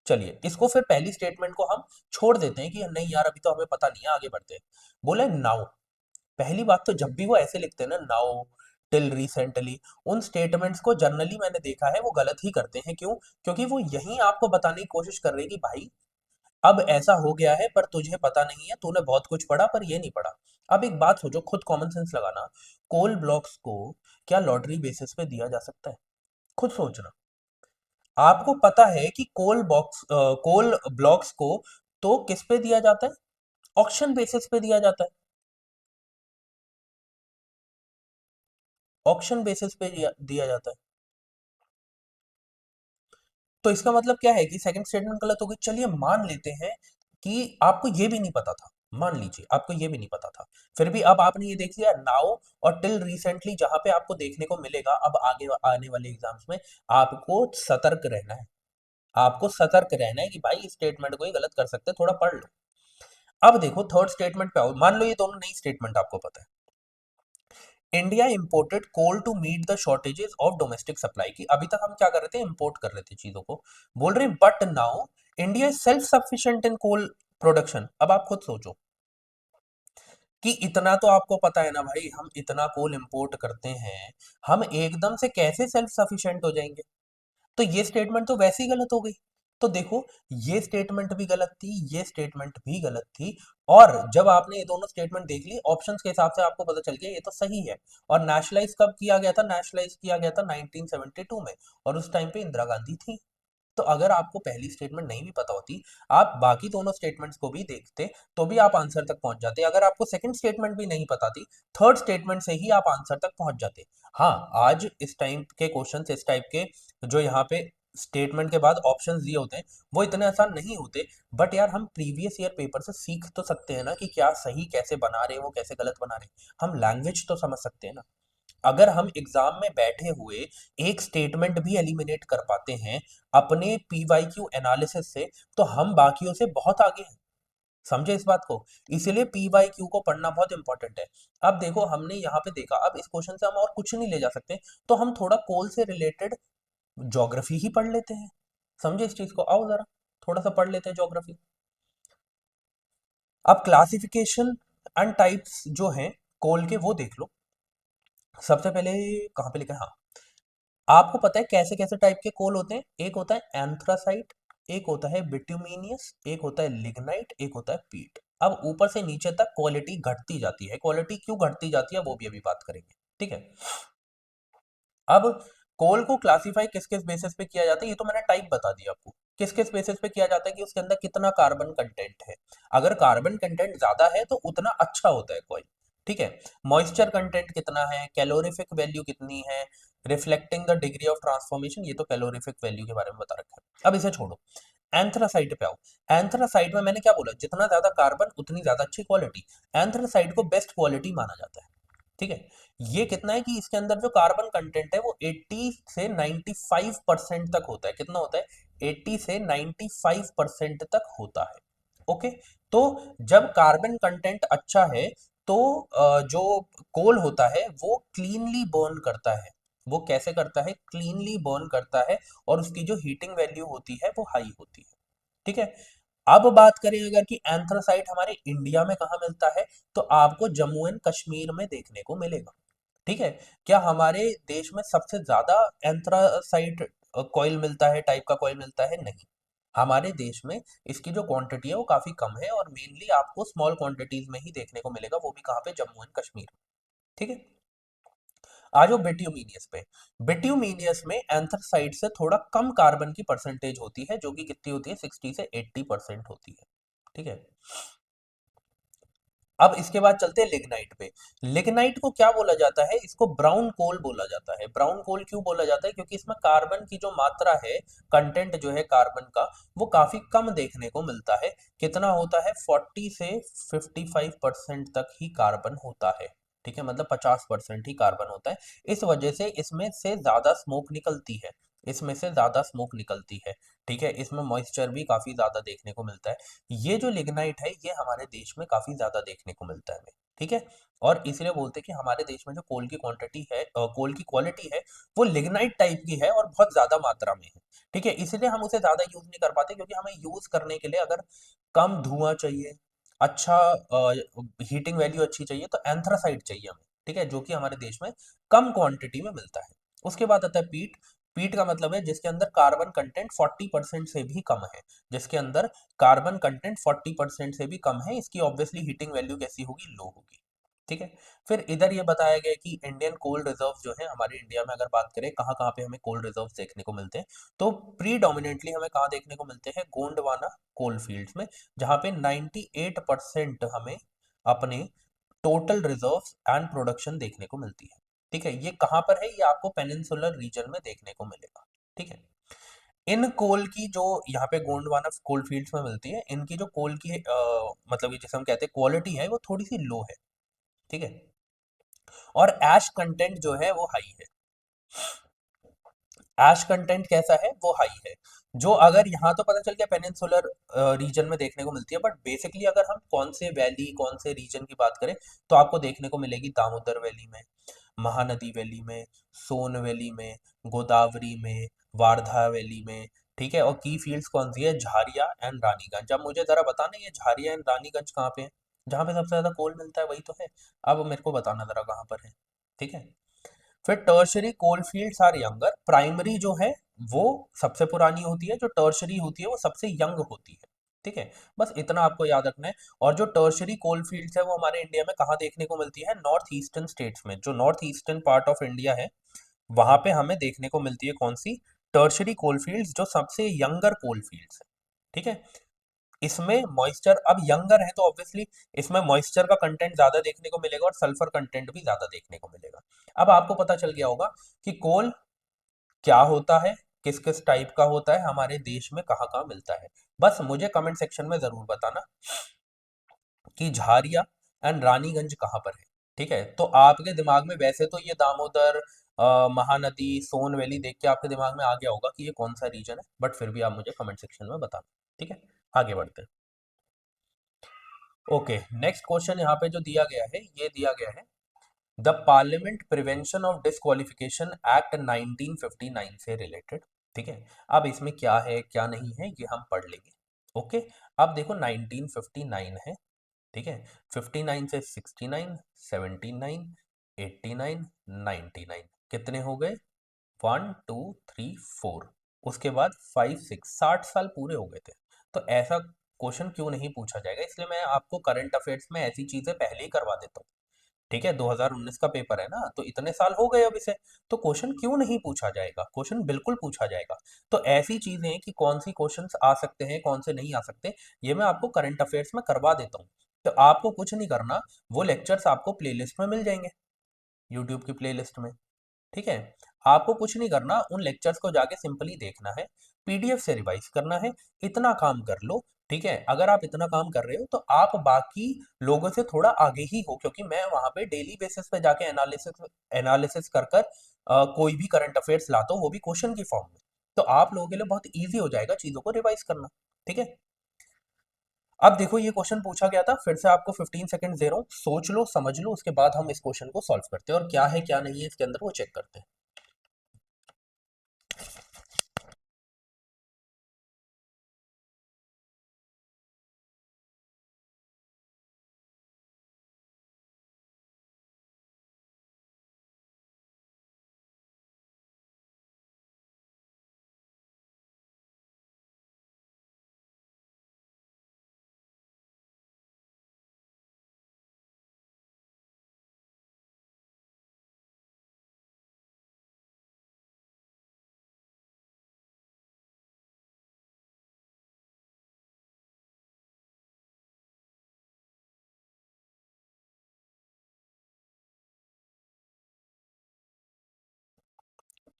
चलिए इसको फिर पहली स्टेटमेंट को हम छोड़ देते हैं कि नहीं यार अभी तो हमें पता नहीं है, आगे बढ़ते हैं। बोले नाउ। पहली बात तो जब भी वो ऐसे लिखते हैं ना, नाउ, टिल रिसेंटली, उन स्टेटमेंट्स को जनरली मैंने देखा है वो गलत ही करते हैं। क्यों? क्योंकि वो यही आपको बताने की कोशिश कर रहे हैं कि भाई अब ऐसा हो गया है पर तुझे पता नहीं है, तूने बहुत कुछ पढ़ा पर ये नहीं पढ़ा। अब एक बात सोचो, खुद कॉमन सेंस लगाना, कोल ब्लॉक्स को क्या लॉटरी बेसिस पे दिया जा सकता है? खुद सोचना। आपको पता है कि कोल ब्लॉक्स को तो किस पे दिया जाता है? ऑक्शन बेसिस पे दिया जाता है। ऑक्शन बेसिस पे दिया जाता है। तो इसका मतलब क्या है कि सेकंड स्टेटमेंट गलत हो गई। चलिए मान लेते हैं कि आपको ये भी नहीं पता था, मान लीजिए आपको ये भी नहीं पता था, फिर भी अब आपने ये देख लिया नाउ, और टिल रिसेंटली जहां पे आपको देखने को मिलेगा अब आगे आने वाले एग्जाम्स में, आपको सतर्क रहना है। आपको सतर्क रहना है कि भाई इस स्टेटमेंट को ही गलत कर सकते हैं, थोड़ा पढ़ लो। अब देखो थर्ड स्टेटमेंट पे आओ, मान लो ये दोनों नई स्टेटमेंट आपको पता है। India imported coal to meet the shortages of domestic supply की, अभी तक हम क्या कर रहे थे, इंपोर्ट कर रहे थे चीजों को। बोल रहे but now India is self sufficient in coal production. अब आप खुद सोचो कि इतना तो आपको पता है ना भाई, हम इतना कोल इंपोर्ट करते हैं, हम एकदम से कैसे सेल्फ सफिशिएंट हो जाएंगे? तो ये स्टेटमेंट तो वैसे ही गलत हो गई। तो देखो, ये स्टेटमेंट भी गलत थी, ये स्टेटमेंट भी गलत थी, और जब आपने ये दोनों स्टेटमेंट देख ली ऑप्शंस के हिसाब से आपको पता चल गया ये तो सही है। और नेशनलाइज कब किया गया था? नेशनलाइज किया गया था 1972 में, और उस टाइम पे इंदिरा गांधी थी। तो अगर आपको पहली स्टेटमेंट नहीं भी पता होती, आप बाकी दोनों स्टेटमेंट्स को भी देखते, तो भी आप आंसर तक पहुंच जाते। अगर आपको सेकंड स्टेटमेंट भी नहीं पता थी, थर्ड स्टेटमेंट से ही आप आंसर तक पहुंच जाते। हाँ, आज इस टाइम के क्वेश्चन इस टाइप के जो यहाँ पे स्टेटमेंट के बाद ऑप्शंस दिए होते हैं, वो इतने आसान नहीं होते। बट यार हम प्रीवियस ईयर पेपर से सीख तो सकते हैं ना कि क्या सही कैसे बना रहे हैं, वो कैसे गलत बना रहे हैं। हम लैंग्वेज तो समझ सकते हैं ना। अगर हम एग्जाम में बैठे हुए एक स्टेटमेंट भी एलिमिनेट कर पाते हैं अपने पीवाईक्यू एनालिसिस से, तो हम बाकियों से बहुत आगे हैं। समझे इस बात को? इसीलिए पीवाईक्यू को पढ़ना बहुत इंपॉर्टेंट है। अब देखो हमने यहाँ पे देखा, अब इस क्वेश्चन से हम और कुछ नहीं ले जा सकते, तो हम थोड़ा कोल से रिलेटेड ज्योग्राफी ही पढ़ लेते हैं। समझे इस चीज को? आओ जरा थोड़ा सा पढ़ लेते हैं ज्योग्राफी। अब क्लासिफिकेशन एंड टाइप्स जो हैं कोल के, वो देख लो। सबसे पहले कहाँ पे लिखा है, हाँ, आपको पता है कैसे कैसे टाइप के कोल होते हैं? एक होता है एंथ्रासाइट, एक होता है बिट्यूमिनियस, एक होता है लिग्नाइट, एक होता है पीट। अब ऊपर से नीचे तक क्वालिटी घटती जाती है। क्वालिटी क्यों घटती जाती है वो भी अभी बात करेंगे, ठीक है। अब कोल को क्लासिफाई किस किस बेसिस पे किया जाता है, ये तो मैंने टाइप बता दिया आपको। किस किस बेसिस पे किया जाता है कि उसके अंदर कितना कार्बन कंटेंट है। अगर कार्बन कंटेंट ज्यादा है तो उतना अच्छा होता है कोयल, ठीक है। मॉइस्चर कंटेंट कितना है, कैलोरीफिक वैल्यू कितनी है, reflecting the degree of transformation, ये तो कैलोरीफिक वैल्यू के बारे में बता रखा है। अब इसे छोड़ो, एंथ्रासाइट पे आओ। एंथ्रासाइट में मैंने क्या बोला, जितना ज्यादा कार्बन उतनी ज्यादा अच्छी क्वालिटी। एंथ्रासाइट को बेस्ट क्वालिटी माना जाता है, ठीक है। ये कितना है कि इसके अंदर जो कार्बन कंटेंट है वो 80 से 95% तक होता है। कितना होता है? 80 से 95% तक होता है। ओके। तो जब कार्बन कंटेंट अच्छा है तो जो कोल होता है वो क्लीनली बर्न करता है। वो कैसे करता है? क्लीनली बर्न करता है, और उसकी जो हीटिंग वैल्यू होती है वो हाई होती है, ठीक है। अब बात करें अगर कि एंथ्रासाइट हमारे इंडिया में कहाँ मिलता है, तो आपको जम्मू एंड कश्मीर में देखने को मिलेगा, ठीक है। क्या हमारे देश में सबसे ज्यादा एंथ्रासाइट कॉइल मिलता है, टाइप का कॉइल मिलता है? नहीं। हमारे देश में इसकी जो क्वांटिटी है वो काफी कम है, और मेनली आपको स्मॉल क्वांटिटीज में ही देखने को मिलेगा, वो भी कहाँ पे? जम्मू एंड कश्मीर में, ठीक है। आ जाओ बिट्यूमिनियस पे। बिट्यूमिनियस में एंथ्रासाइट से थोड़ा कम कार्बन की परसेंटेज होती है, जो कि कितनी होती है? 60 से 80% होती है, ठीक है। अब इसके बाद चलते हैं लिग्नाइट पे। लिग्नाइट को क्या बोला जाता है? इसको ब्राउन कोल बोला जाता है। ब्राउन कोल क्यों बोला जाता है? क्योंकि इसमें कार्बन की जो मात्रा है, कंटेंट जो है कार्बन का, वो काफी कम देखने को मिलता है। कितना होता है? 40 से 55% तक ही कार्बन होता है, ठीक है। मतलब 50% ही कार्बन होता है। इस वजह से इसमें से ज्यादा स्मोक निकलती है, इसमें से ज्यादा स्मोक निकलती है, ठीक है। इसमें मॉइस्चर भी काफी ज्यादा देखने को मिलता है। ये जो लिग्नाइट है ये हमारे देश में काफी ज्यादा देखने को मिलता है हमें, ठीक है। और इसलिए बोलते हैं कि हमारे देश में जो कोल की क्वांटिटी है, कोल की क्वालिटी है, वो लिग्नाइट टाइप की है और बहुत ज्यादा मात्रा में है, ठीक है। इसलिए हम उसे ज्यादा यूज नहीं कर पाते, क्योंकि हमें यूज करने के लिए अगर कम धुआं चाहिए, अच्छा हीटिंग वैल्यू अच्छी चाहिए, तो एंथ्रासाइट चाहिए हमें, ठीक है, जो कि हमारे देश में कम क्वांटिटी में मिलता है। उसके बाद आता है पीट। पीट का मतलब है जिसके अंदर कार्बन कंटेंट 40% से भी कम है, जिसके अंदर कार्बन कंटेंट 40% से भी कम है, इसकी ऑब्वियसली हीटिंग वैल्यू कैसी होगी, लो होगी। ठीक है। फिर इधर ये बताया गया कि इंडियन कोल रिजर्व जो है हमारे इंडिया में, अगर बात करें कहाँ कहाँ पे हमें कोल रिजर्व देखने को मिलते हैं, तो प्रीडोमिनेटली हमें कहाँ देखने को मिलते हैं, गोंडवाना कोल फील्ड्स में, जहाँ पे 98% हमें अपने टोटल रिजर्व्स एंड प्रोडक्शन देखने को मिलती है। ठीक है, ये कहाँ पर है, ये आपको पेनिनसुलर रीजन में देखने को मिलेगा। ठीक है। इन कोल की जो यहाँ पे गोंडवाना कोल फील्ड्स में मिलती है, इनकी जो कोल की मतलब कि जैसे हम कहते हैं क्वालिटी है, वो थोड़ी सी लो है। ठीक है। और ऐश कंटेंट जो है वो हाई है। ऐश कंटेंट कैसा है, वो हाई है। जो अगर यहाँ तो पता चल गया पेनिनसुलर रीजन में देखने को मिलती है, बट बेसिकली अगर हम कौन से वैली, कौन से रीजन की बात करें, तो आपको देखने को मिलेगी दामोदर वैली में, महानदी वैली में, सोन वैली में, गोदावरी में, वारधा वैली में। ठीक है। और की फील्ड्स कौन सी है, झारिया एंड रानीगंज। अब मुझे जरा बताना, ये झारिया एंड रानीगंज कहाँ पे है, जहाँ पे सबसे ज्यादा कोल मिलता है वही तो है। अब मेरे को बताना जरा कहाँ पर है। ठीक है। फिर tertiary coal fields are younger, primary जो है वो सबसे पुरानी होती है, जो टर्शरी होती है वो सबसे यंग होती है। ठीक है। बस इतना आपको याद रखना है। और जो टर्शरी कोल फील्ड्स है वो हमारे इंडिया में कहाँ देखने को मिलती है, नॉर्थ ईस्टर्न स्टेट्स में, जो north eastern part of India है, वहां पे हमें देखने को मिलती है कौन सी, टर्शरी कोल फील्ड्स, जो सबसे यंगर कोल फील्ड्स है। ठीक है। इसमें मॉइस्चर अब यंगर है तो ऑब्वियसली इसमें मॉइस्चर का कंटेंट ज्यादा देखने को मिलेगा और सल्फर कंटेंट भी ज्यादा देखने को मिलेगा। अब आपको पता चल गया होगा कि कोल क्या होता है, किस किस टाइप का होता है, हमारे देश में कहाँ कहाँ मिलता है। बस मुझे कमेंट सेक्शन में जरूर बताना कि झारिया एंड रानीगंज कहाँ पर है। ठीक है। तो आपके दिमाग में वैसे तो ये दामोदर, महानदी, सोन वैली देख के आपके दिमाग में आ गया होगा कि ये कौन सा रीजन है, बट फिर भी आप मुझे कमेंट सेक्शन में बताना। ठीक है। आगे बढ़ते हैं। ओके, नेक्स्ट क्वेश्चन यहाँ पे जो दिया गया है, ये दिया गया है the parliament prevention of disqualification act 1959 से रिलेटेड। ठीक है। अब इसमें क्या है क्या नहीं है ये हम पढ़ लेंगे। ओके। अब देखो 1959 है। ठीक है। 59 से 69, 79, 89, 99 कितने हो गए, 1 2 3 4, उसके बाद 5 6, 60 साल पूरे हो गए थे। तो ऐसा क्वेश्चन क्यों नहीं पूछा जाएगा, इसलिए मैं आपको करंट अफेयर्स में ऐसी चीजें पहले ही करवा देता हूँ। ठीक है। 2019 का पेपर है ना, तो इतने साल हो गए अब इसे, तो क्वेश्चन क्यों नहीं पूछा जाएगा, क्वेश्चन बिल्कुल पूछा जाएगा। तो ऐसी चीजें कि कौन सी क्वेश्चंस आ सकते हैं, कौन से नहीं आ सकते, ये मैं आपको करंट अफेयर्स में करवा देता हूँ। तो आपको कुछ नहीं करना, वो लेक्चर्स आपको प्लेलिस्ट में मिल जाएंगे, यूट्यूब की प्लेलिस्ट में। ठीक है। आपको कुछ नहीं करना, उन लेक्चर्स को जाके सिंपली देखना है, पीडीएफ से रिवाइज करना है, इतना काम कर लो। ठीक है। अगर आप इतना काम कर रहे हो तो आप बाकी लोगों से थोड़ा आगे ही हो, क्योंकि मैं वहां पे डेली बेसिस पे जाके एनालिसिस एनालिसिस कर कर कोई भी करंट अफेयर्स लाता हूँ, वो भी क्वेश्चन की फॉर्म में। तो आप लोगों के लिए बहुत ईजी हो जाएगा चीजों को रिवाइज करना। ठीक है। अब देखो ये क्वेश्चन पूछा गया था, फिर से आपको 15 सेकंड दे रहा हूँ, सोच लो समझ लो, उसके बाद हम इस क्वेश्चन को सॉल्व करते हैं और क्या है क्या नहीं है इसके अंदर वो चेक करते हैं।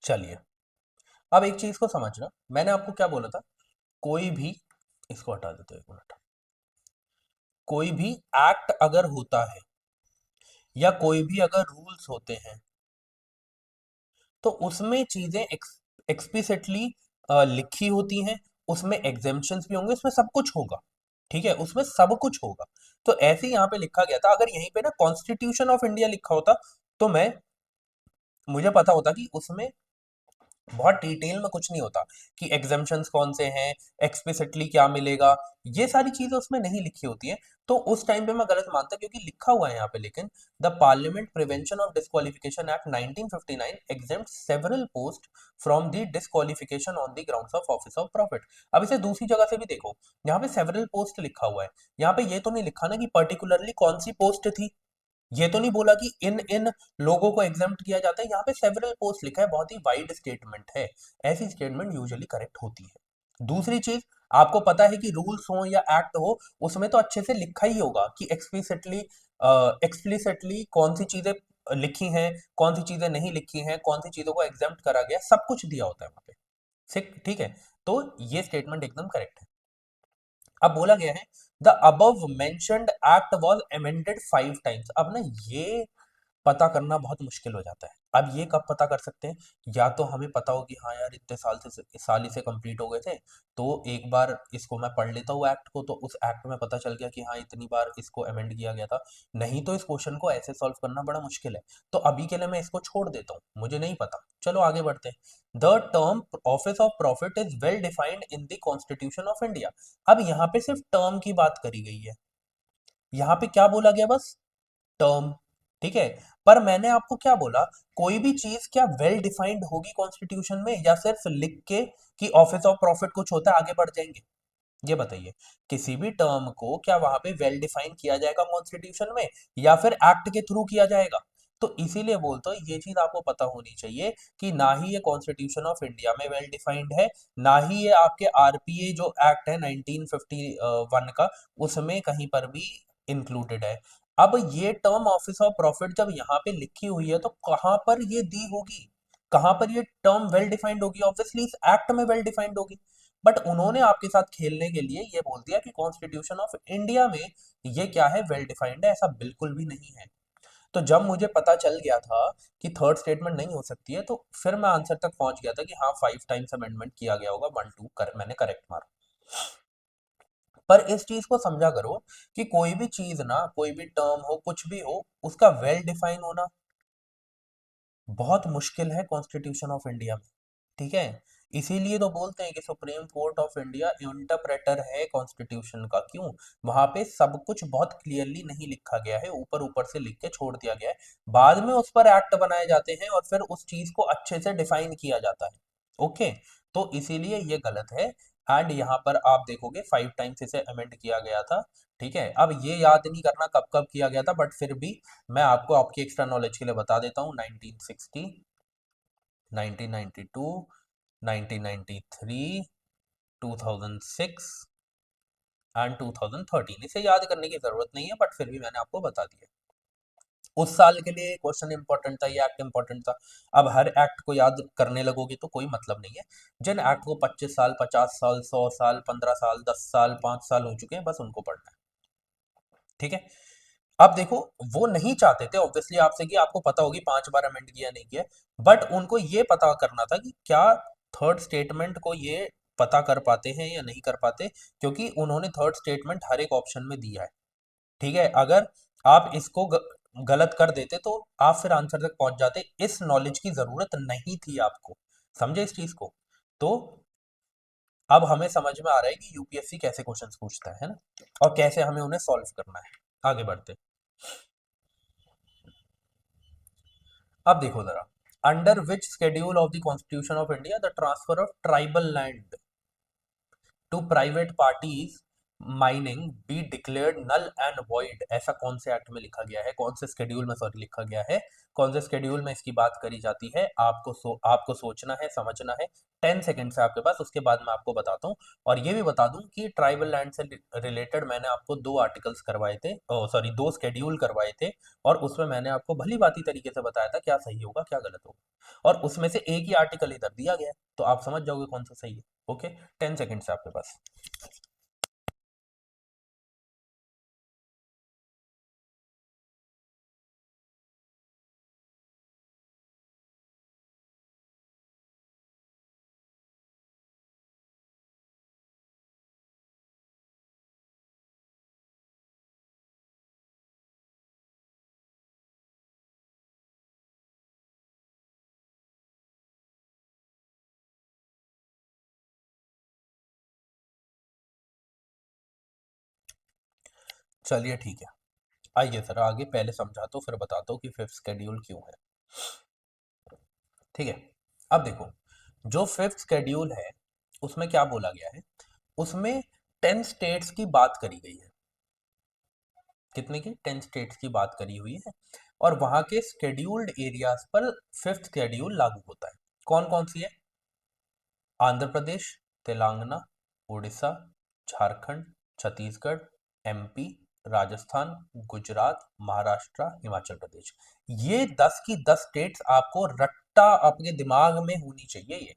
चलिए, अब एक चीज को समझना, मैंने आपको क्या बोला था, कोई भी, इसको हटा देते हैं 1 मिनट, कोई भी एक्ट अगर होता है या कोई भी अगर रूल्स होते हैं, तो उसमें चीजें एक्सप्लिसिटली लिखी होती हैं, उसमें एग्जेम्पशंस भी होंगे, उसमें सब कुछ होगा। ठीक है, उसमें सब कुछ होगा। तो ऐसे ही यहाँ पे लिखा गया था, अगर यहीं पे ना कॉन्स्टिट्यूशन ऑफ इंडिया लिखा होता, तो मैं मुझे पता होता कि उसमें बहुत डिटेल में कुछ नहीं होता कि एग्जाम्पशंस कौन से हैं, एक्सप्लिसिटली क्या मिलेगा, ये सारी चीजें उसमें नहीं लिखी होती हैं। तो उस टाइम पे मैं गलत मानता, क्योंकि लिखा हुआ है यहाँ पे, लेकिन the parliament prevention of disqualification act 1959 exempts several post from the disqualification on the grounds of office of profit. अब इसे दूसरी जगह से भी देखो, यहाँ पे सेवरल पोस्ट लिखा हुआ है, यहाँ पे ये तो नहीं लिखा ना कि पर्टिकुलरली कौन सी पोस्ट थी, ये तो नहीं बोला कि इन इन लोगों को एग्जाम्प्ट किया जाता है, यहाँ पे सेवरल पोस्ट लिखा है, बहुत ही वाइड स्टेटमेंट है। ऐसी स्टेटमेंट यूजुअली करेक्ट होती है। दूसरी चीज, आपको पता है कि रूल्स हो या एक्ट हो, उसमें तो अच्छे से लिखा ही होगा कि एक्सप्लिसिटली एक्सप्लिसिटली कौन सी चीजें लिखी हैं, कौन सी चीजें नहीं लिखी हैं, कौन सी चीजों को एग्जाम्प्ट करा गया, सब कुछ दिया होता है वहां पे। ठीक ठीक है, तो ये स्टेटमेंट एकदम करेक्ट है। अब बोला गया है the above mentioned act was amended 5 times. अब ना ये पता करना बहुत मुश्किल हो जाता है। अब ये कब पता कर सकते हैं, या तो हमें पता हो कि हाँ यार इतने साल इसे कंप्लीट हो गए थे, तो एक बार इसको मैं पढ़ लेता हूँ एक्ट को, तो उस एक्ट में पता चल गया कि हाँ इतनी बार इसको अमेंड किया गया था। नहीं तो इस क्वेश्चन को ऐसे सॉल्व करना बड़ा मुश्किल है। तो अभी के लिए मैं इसको छोड़ देता हूँ, मुझे नहीं पता। चलो आगे बढ़ते हैं। The term office of profit is well defined in the constitution of India. अब यहाँ पे सिर्फ टर्म की बात करी गई है, यहाँ पे क्या बोला गया, बस टर्म। ठीक है, पर मैंने आपको क्या बोला, कोई भी चीज क्या वेल डिफाइंड होगी कॉन्स्टिट्यूशन में, या सिर्फ लिख के कि ऑफिस ऑफ प्रॉफिट कुछ होता है आगे बढ़ जाएंगे? ये बताइए, किसी भी टर्म को क्या वहां पे वेल डिफाइन किया जाएगा कॉन्स्टिट्यूशन में, या फिर एक्ट के थ्रू किया जाएगा? तो इसीलिए बोलते हो ये चीज आपको पता होनी चाहिए कि ना ही ये कॉन्स्टिट्यूशन ऑफ इंडिया में वेल डिफाइंड है, ना ही ये आपके आरपीए जो एक्ट है 1951 का, उसमें कहीं पर भी इंक्लूडेड है। अब ये टर्म ऑफिस ऑफ प्रॉफिट जब यहाँ पे लिखी हुई है, तो कहाँ पर ये दी होगी, कहाँ पर ये टर्म वेल डिफाइंड होगी? ऑब्वियसली इस एक्ट में वेल डिफाइंड होगी। बट उन्होंने आपके साथ खेलने के लिए ये बोल दिया कि कॉन्स्टिट्यूशन ऑफ इंडिया में ये क्या है, वेल डिफाइंड है। ऐसा बिल्कुल भी नहीं है। तो जब मुझे पता चल गया था कि थर्ड स्टेटमेंट नहीं हो सकती है, तो फिर मैं आंसर तक पहुंच गया था कि हाँ 5 टाइम्स अमेंडमेंट किया गया होगा, 1 2 कर मैंने करेक्ट मारा। पर इस चीज को समझा करो कि कोई भी चीज ना, कोई भी टर्म हो, कुछ भी हो, उसका वेल डिफाइन होना बहुत मुश्किल है कॉन्स्टिट्यूशन ऑफ इंडिया में। ठीक है, इसीलिए तो बोलते हैं कि supreme court of India interpreter है कॉन्स्टिट्यूशन का। क्यों? वहां पे सब कुछ बहुत क्लियरली नहीं लिखा गया है, ऊपर ऊपर से लिख के छोड़ दिया गया है। बाद में उस पर एक्ट बनाए जाते हैं और फिर उस चीज को अच्छे से डिफाइन किया जाता है। ओके, तो इसीलिए ये गलत है। एंड यहाँ पर आप देखोगे 5 टाइम्स इसे अमेंड किया गया था। ठीक है, अब ये याद नहीं करना कब कब किया गया था, बट फिर भी मैं आपको आपकी एक्स्ट्रा नॉलेज के लिए बता देता हूँ। 1960, 1992, 1993, 2006 एंड 2013। इसे याद करने की जरूरत नहीं है, बट फिर भी मैंने आपको बता दिया। उस साल के लिए क्वेश्चन इंपॉर्टेंट था, ये एक्ट इंपॉर्टेंट था। अब हर एक्ट को याद करने लगोगे तो कोई मतलब नहीं है। जिन एक्ट को 25 साल, 50 साल, 100 साल, 15 साल, 10 साल, 5 साल हो चुके हैं, बस उनको पढ़ना है। ठीक है, अब देखो, वो नहीं चाहते थे ऑब्वियसली आपसे कि आपको पता होगी 5 बार अमेंड किया नहीं किया, बट उनको ये पता करना था कि क्या थर्ड स्टेटमेंट को ये पता कर पाते हैं या नहीं कर पाते, क्योंकि उन्होंने थर्ड स्टेटमेंट हर एक ऑप्शन में दिया है। ठीक है, अगर आप इसको गलत कर देते तो आप फिर आंसर तक पहुंच जाते। इस नॉलेज की जरूरत नहीं थी आपको, समझे इस चीज को? तो अब हमें समझ में आ रहा है कि यूपीएससी कैसे क्वेश्चंस पूछता है ना, और कैसे हमें उन्हें सॉल्व करना है। आगे बढ़ते, अब देखो जरा, under which schedule of the constitution of India the transfer of tribal land to private parties mining be declared null and void? ऐसा कौन से एक्ट में लिखा गया है, कौन से स्केड्यूल में सॉरी लिखा गया है, कौन से स्केड्यूल में इसकी बात करी जाती है? आपको सोचना है, समझना है। 10 सेकेंड है आपके पास, उसके बाद मैं आपको बताता हूँ। और ये भी बता दूं कि ट्राइबल लैंड से रिलेटेड मैंने आपको 2 आर्टिकल्स करवाए थे, सॉरी 2 स्केड्यूल करवाए थे, और उसमें मैंने आपको भली भांति तरीके से बताया था क्या सही होगा क्या गलत होगा, और उसमें से एक ही आर्टिकल इधर दिया गया है, तो आप समझ जाओगे कौन सा सही है। ओके, 10 सेकेंड है आपके पास। चलिए ठीक है, आइए सर आगे, पहले समझाता हूँ फिर बताता हूँ कि फिफ्थ शेड्यूल क्यों है। ठीक है, अब देखो, जो फिफ्थ शेड्यूल है उसमें क्या बोला गया है, उसमें 10 स्टेट्स की बात करी गई है। कितने की? 10 स्टेट्स की बात करी हुई है, और वहां के शेड्यूल्ड एरियाज पर फिफ्थ शेड्यूल लागू होता है। कौन कौन सी है? आंध्र प्रदेश, तेलंगाना, उड़ीसा, झारखंड, छत्तीसगढ़, एमपी, राजस्थान, गुजरात, महाराष्ट्र, हिमाचल प्रदेश। ये 10 की 10 स्टेट्स आपको रट्टा आपके दिमाग में होनी चाहिए ये।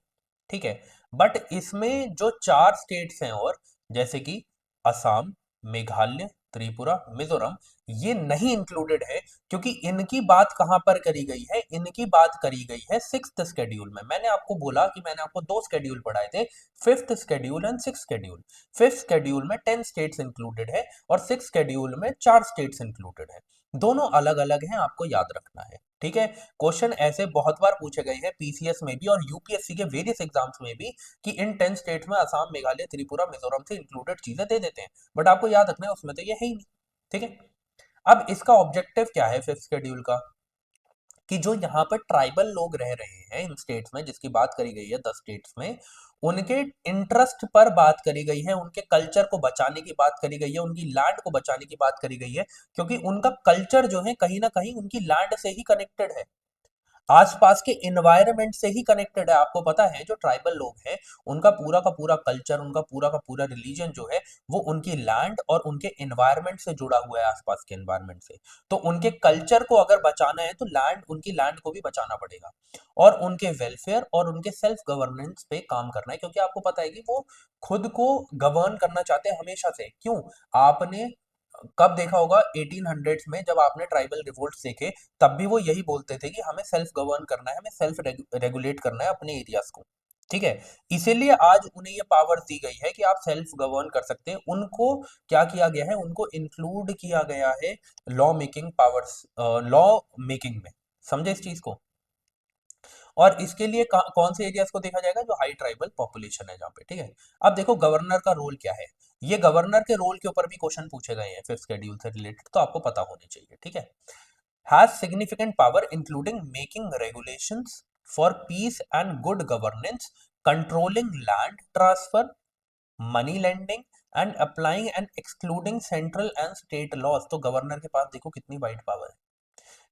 ठीक है, बट इसमें जो 4 स्टेट्स हैं, और जैसे कि असम, मेघालय, त्रिपुरा, मिजोरम, ये नहीं इंक्लूडेड है, क्योंकि इनकी बात कहां पर करी गई है? इनकी बात करी गई है सिक्स्थ शेड्यूल में। मैंने आपको बोला कि मैंने आपको 2 शेड्यूल पढ़ाए थे, fifth schedule and sixth schedule. Fifth schedule में 10 स्टेट्स इंक्लूडेड है, और सिक्स्थ शेड्यूल में 4 स्टेट्स इंक्लूडेड है। दोनों अलग अलग हैं, आपको याद रखना है। ठीक है, क्वेश्चन ऐसे बहुत बार पूछे गए हैं पीसीएस में भी और यूपीएससी के वेरियस एग्जाम्स में भी, कि इन 10 स्टेट्स में असम, मेघालय, त्रिपुरा, मिजोरम से इंक्लूडेड चीजें दे देते हैं, बट आपको याद रखना है उसमें तो ये है ही नहीं। ठीक है, अब इसका ऑब्जेक्टिव क्या है फिफ्थ शेड्यूल का? कि जो यहाँ पर ट्राइबल लोग रह रहे हैं इन स्टेट्स में, जिसकी बात करी गई है 10 स्टेट्स में, उनके इंटरेस्ट पर बात करी गई है, उनके कल्चर को बचाने की बात करी गई है, उनकी लैंड को बचाने की बात करी गई है, क्योंकि उनका कल्चर जो है कहीं ना कहीं उनकी लैंड से ही कनेक्टेड है, आसपास के इन्वायरमेंट से ही कनेक्टेड है। आपको पता है जो ट्राइबल लोग हैं, उनका पूरा का पूरा कल्चर, उनका पूरा का पूरा रिलीजन जो है, वो उनकी लैंड और उनके इन्वायरमेंट से जुड़ा हुआ है, आसपास के इन्वायरमेंट से। तो उनके कल्चर को अगर बचाना है तो लैंड, उनकी लैंड को भी बचाना पड़ेगा, और उनके वेलफेयर और उनके सेल्फ गवर्नेंस पे काम करना है, क्योंकि आपको पता है कि वो खुद को गवर्न करना चाहते हैं हमेशा से। क्यों? आपने कब देखा होगा 1800s में, जब आपने ट्राइबल रिवोल्ट देखे, तब भी वो यही बोलते थे कि हमें सेल्फ गवर्न करना है, हमें सेल्फ रेगुलेट करना है अपने एरियाज को। ठीक है, इसीलिए आज उन्हें ये पावर दी गई है कि आप सेल्फ गवर्न कर सकते हैं। उनको क्या किया गया है? उनको इंक्लूड किया गया है law making powers, law making में। समझे इस चीज को? और इसके लिए कौन से एरियाज को देखा जाएगा? जो हाई ट्राइबल पॉपुलेशन है जहाँ पे। ठीक है, अब देखो गवर्नर का रोल क्या है। ये गवर्नर के रोल के ऊपर भी क्वेश्चन पूछे गए हैं फिफ्थ शेड्यूल से रिलेटेड, तो आपको पता होने चाहिए। ठीक है, has significant power including making regulations for peace and good governance, controlling land transfer, money lending and applying and excluding central and state laws. तो गवर्नर के पास देखो कितनी वाइड पावर है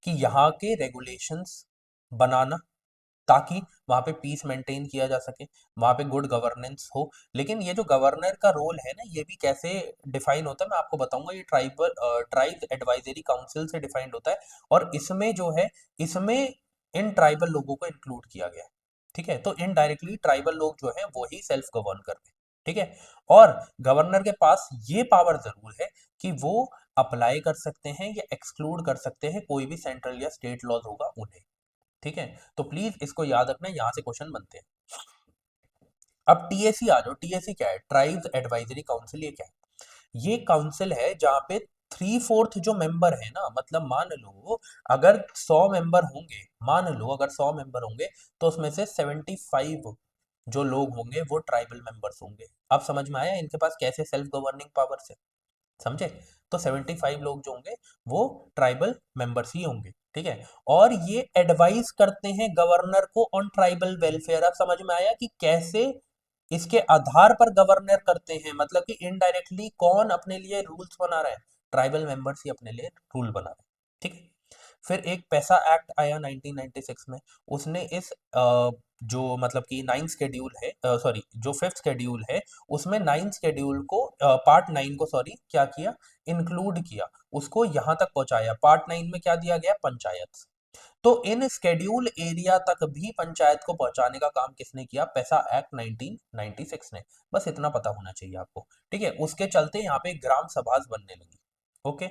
कि यहाँ के रेगुलेशंस बनाना, ताकि वहां पे पीस मेंटेन किया जा सके, वहां पे गुड गवर्नेंस हो। लेकिन ये जो गवर्नर का रोल है ना, ये भी कैसे डिफाइन होता है मैं आपको बताऊंगा। ये ट्राइब एडवाइजरी काउंसिल से डिफाइंड होता है, और इसमें जो है, इसमें इन ट्राइबल लोगों को इंक्लूड किया गया है। ठीक है, तो इनडायरेक्टली ट्राइबल लोग जो है वो ही सेल्फ गवर्न करते हैं। ठीक है, और गवर्नर के पास ये पावर जरूर है कि वो अप्लाई कर सकते हैं या एक्सक्लूड कर सकते हैं कोई भी सेंट्रल या स्टेट लॉज होगा उन्हें। ठीक है, तो प्लीज इसको याद रखना, यहाँ से क्वेश्चन बनते हैं। अब टीएसी आ जाओ। टीएसी क्या है? Tribes advisory council. ये क्या है? ये काउंसिल है जहाँ पे 3/4 जो मेंबर है ना, मतलब मान लो अगर 100 मेंबर होंगे, मान लो अगर 100 मेंबर होंगे, तो उसमें से 75 जो लोग होंगे वो ट्राइबल मेंबर्स होंगे। अब समझ में आया इनके पास कैसे सेल्फ गवर्निंग पावर्स है? समझे? तो 75 लोग जो होंगे वो ट्राइबल मेंबर्स ही होंगे। ठीक है, और ये एडवाइस करते हैं गवर्नर को ऑन ट्राइबल वेलफेयर। अब समझ में आया कि कैसे इसके आधार पर गवर्नर करते हैं, मतलब कि इनडायरेक्टली कौन अपने लिए रूल्स बना रहा है? ट्राइबल मेंबर्स ही अपने लिए रूल बना रहे हैं। ठीक है, फिर एक पैसा एक्ट आया 1996 में। उसने इस जो मतलब कि नाइन्थ शेड्यूल है, सॉरी जो फिफ्थ शेड्यूल है, उसमें नाइन्थ शेड्यूल को, पार्ट 9 को सॉरी क्या किया, इंक्लूड किया, उसको यहाँ तक पहुंचाया। पार्ट 9 में क्या दिया गया? पंचायत। तो इन शेड्यूल एरिया तक भी पंचायत को पहुंचाने का काम किसने किया? पैसा एक्ट 1996 ने। बस इतना पता होना चाहिए आपको। ठीक है, उसके चलते यहाँ पे ग्राम सभास बनने लगी। ओके,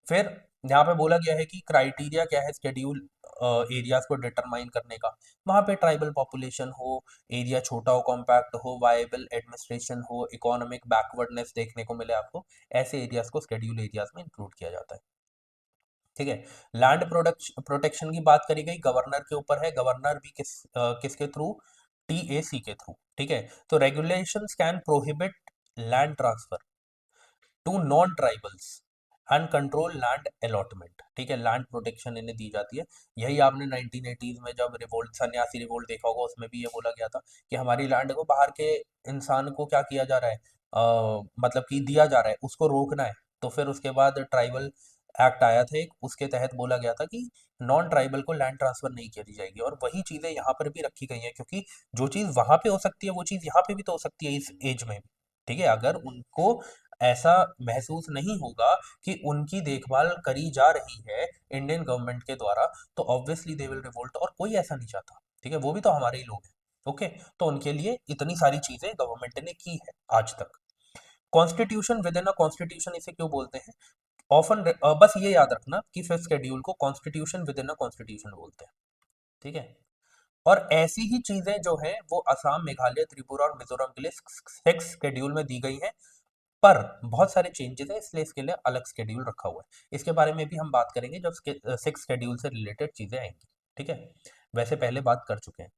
फिर यहाँ पे बोला गया है कि क्राइटेरिया क्या है शेड्यूल एरियाज को डिटरमाइन करने का। वहां पे ट्राइबल पॉपुलेशन हो, एरिया छोटा हो, कॉम्पैक्ट हो, वायबल एडमिनिस्ट्रेशन हो, इकोनॉमिक बैकवर्डनेस देखने को मिले आपको, ऐसे एरियाज को शेड्यूल एरियाज में इंक्लूड किया जाता है। ठीक है, लैंड प्रोटेक्शन की बात करी गई, गवर्नर के ऊपर है। गवर्नर भी किसके थ्रू? टीएसी के थ्रू। ठीक है, तो regulations can prohibit land transfer to non tribals and control land allotment, ठीक है, लैंड प्रोटेक्शन इन्हें दी जाती है। यही आपने 1980s में जब रिवोल्ट, सन्यासी रिवोल्ट देखा होगा, उसमें भी ये बोला गया था कि हमारी लैंड को बाहर के इंसान को क्या किया जा रहा है, मतलब कि दिया जा रहा है, उसको रोकना है। तो फिर उसके बाद ट्राइबल एक्ट आया था एक, उसके तहत बोला गया था कि नॉन ट्राइबल को लैंड ट्रांसफर नहीं करी जाएगी, और वही चीजें यहाँ पर भी रखी गई हैं, क्योंकि जो चीज वहां पे हो सकती है वो चीज यहाँ पे भी तो हो सकती है इस एज में भी। ठीक है, अगर उनको ऐसा महसूस नहीं होगा कि उनकी देखभाल करी जा रही है इंडियन गवर्नमेंट के द्वारा, तो ऑब्वियसली दे विल रिवोल्ट, और कोई ऐसा नहीं चाहता। ठीक है, वो भी तो हमारे ही लोग हैं। ओके, तो उनके लिए इतनी सारी चीजें गवर्नमेंट ने की है आज तक। Constitution with in a constitution इसे क्यों बोलते हैं? ऑफन बस ये याद रखना कि फिफ्थ शेड्यूल को constitution with in a constitution बोलते हैं। ठीक है, और ऐसी ही चीजें जो है वो असम, मेघालय, त्रिपुरा और मिजोरम के लिए सिक्स शेड्यूल में दी गई हैं, पर बहुत सारे चेंजेस है, इसलिए इसके लिए अलग शेड्यूल रखा हुआ है। इसके बारे में भी हम बात करेंगे जब सिक्स शेड्यूल से रिलेटेड चीजें आएंगी। ठीक है, वैसे पहले बात कर चुके हैं,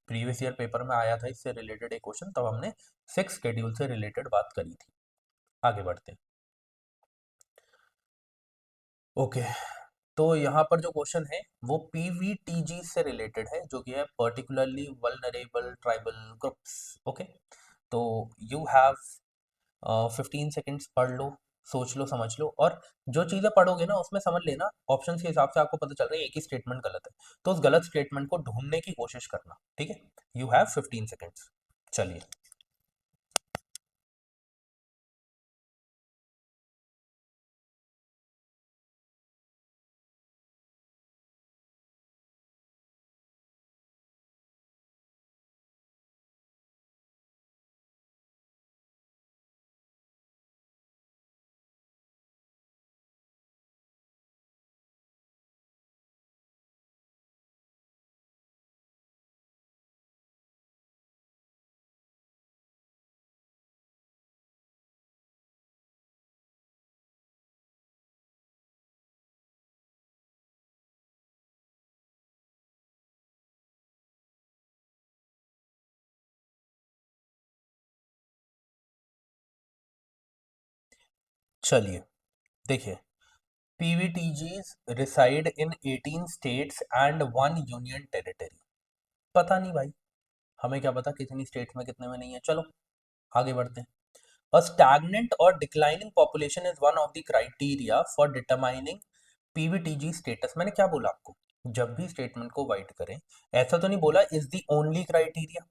प्रीवियस ईयर पेपर में आया था इससे रिलेटेड एक क्वेश्चन, तब हमने सिक्स शेड्यूल से रिलेटेड बात करी थी। आगे बढ़ते हैं। ओके, तो यहाँ पर जो क्वेश्चन है वो पीवीटीजी से रिलेटेड है, जो कि है particularly vulnerable tribal groups. Okay, तो यू हैव 15 सेकेंड्स, पढ़ लो, सोच लो, समझ लो, और जो चीजें पढ़ोगे ना उसमें समझ लेना, ऑप्शंस के हिसाब से आपको पता चल रहा है एक ही स्टेटमेंट गलत है, तो उस गलत स्टेटमेंट को ढूंढने की कोशिश करना। ठीक है, यू हैव 15 सेकेंड्स। चलिए। चलिए, देखिए, PVTGs reside in 18 states and one union territory. पता नहीं भाई, हमें क्या पता कितनी स्टेट्स में कितने में नहीं है। चलो आगे बढ़ते हैं। A stagnant or declining population is one of the criteria for determining PVTG status। मैंने क्या बोला आपको, जब भी स्टेटमेंट को वाइट करें, ऐसा तो नहीं बोला इज द ओनली क्राइटेरिया,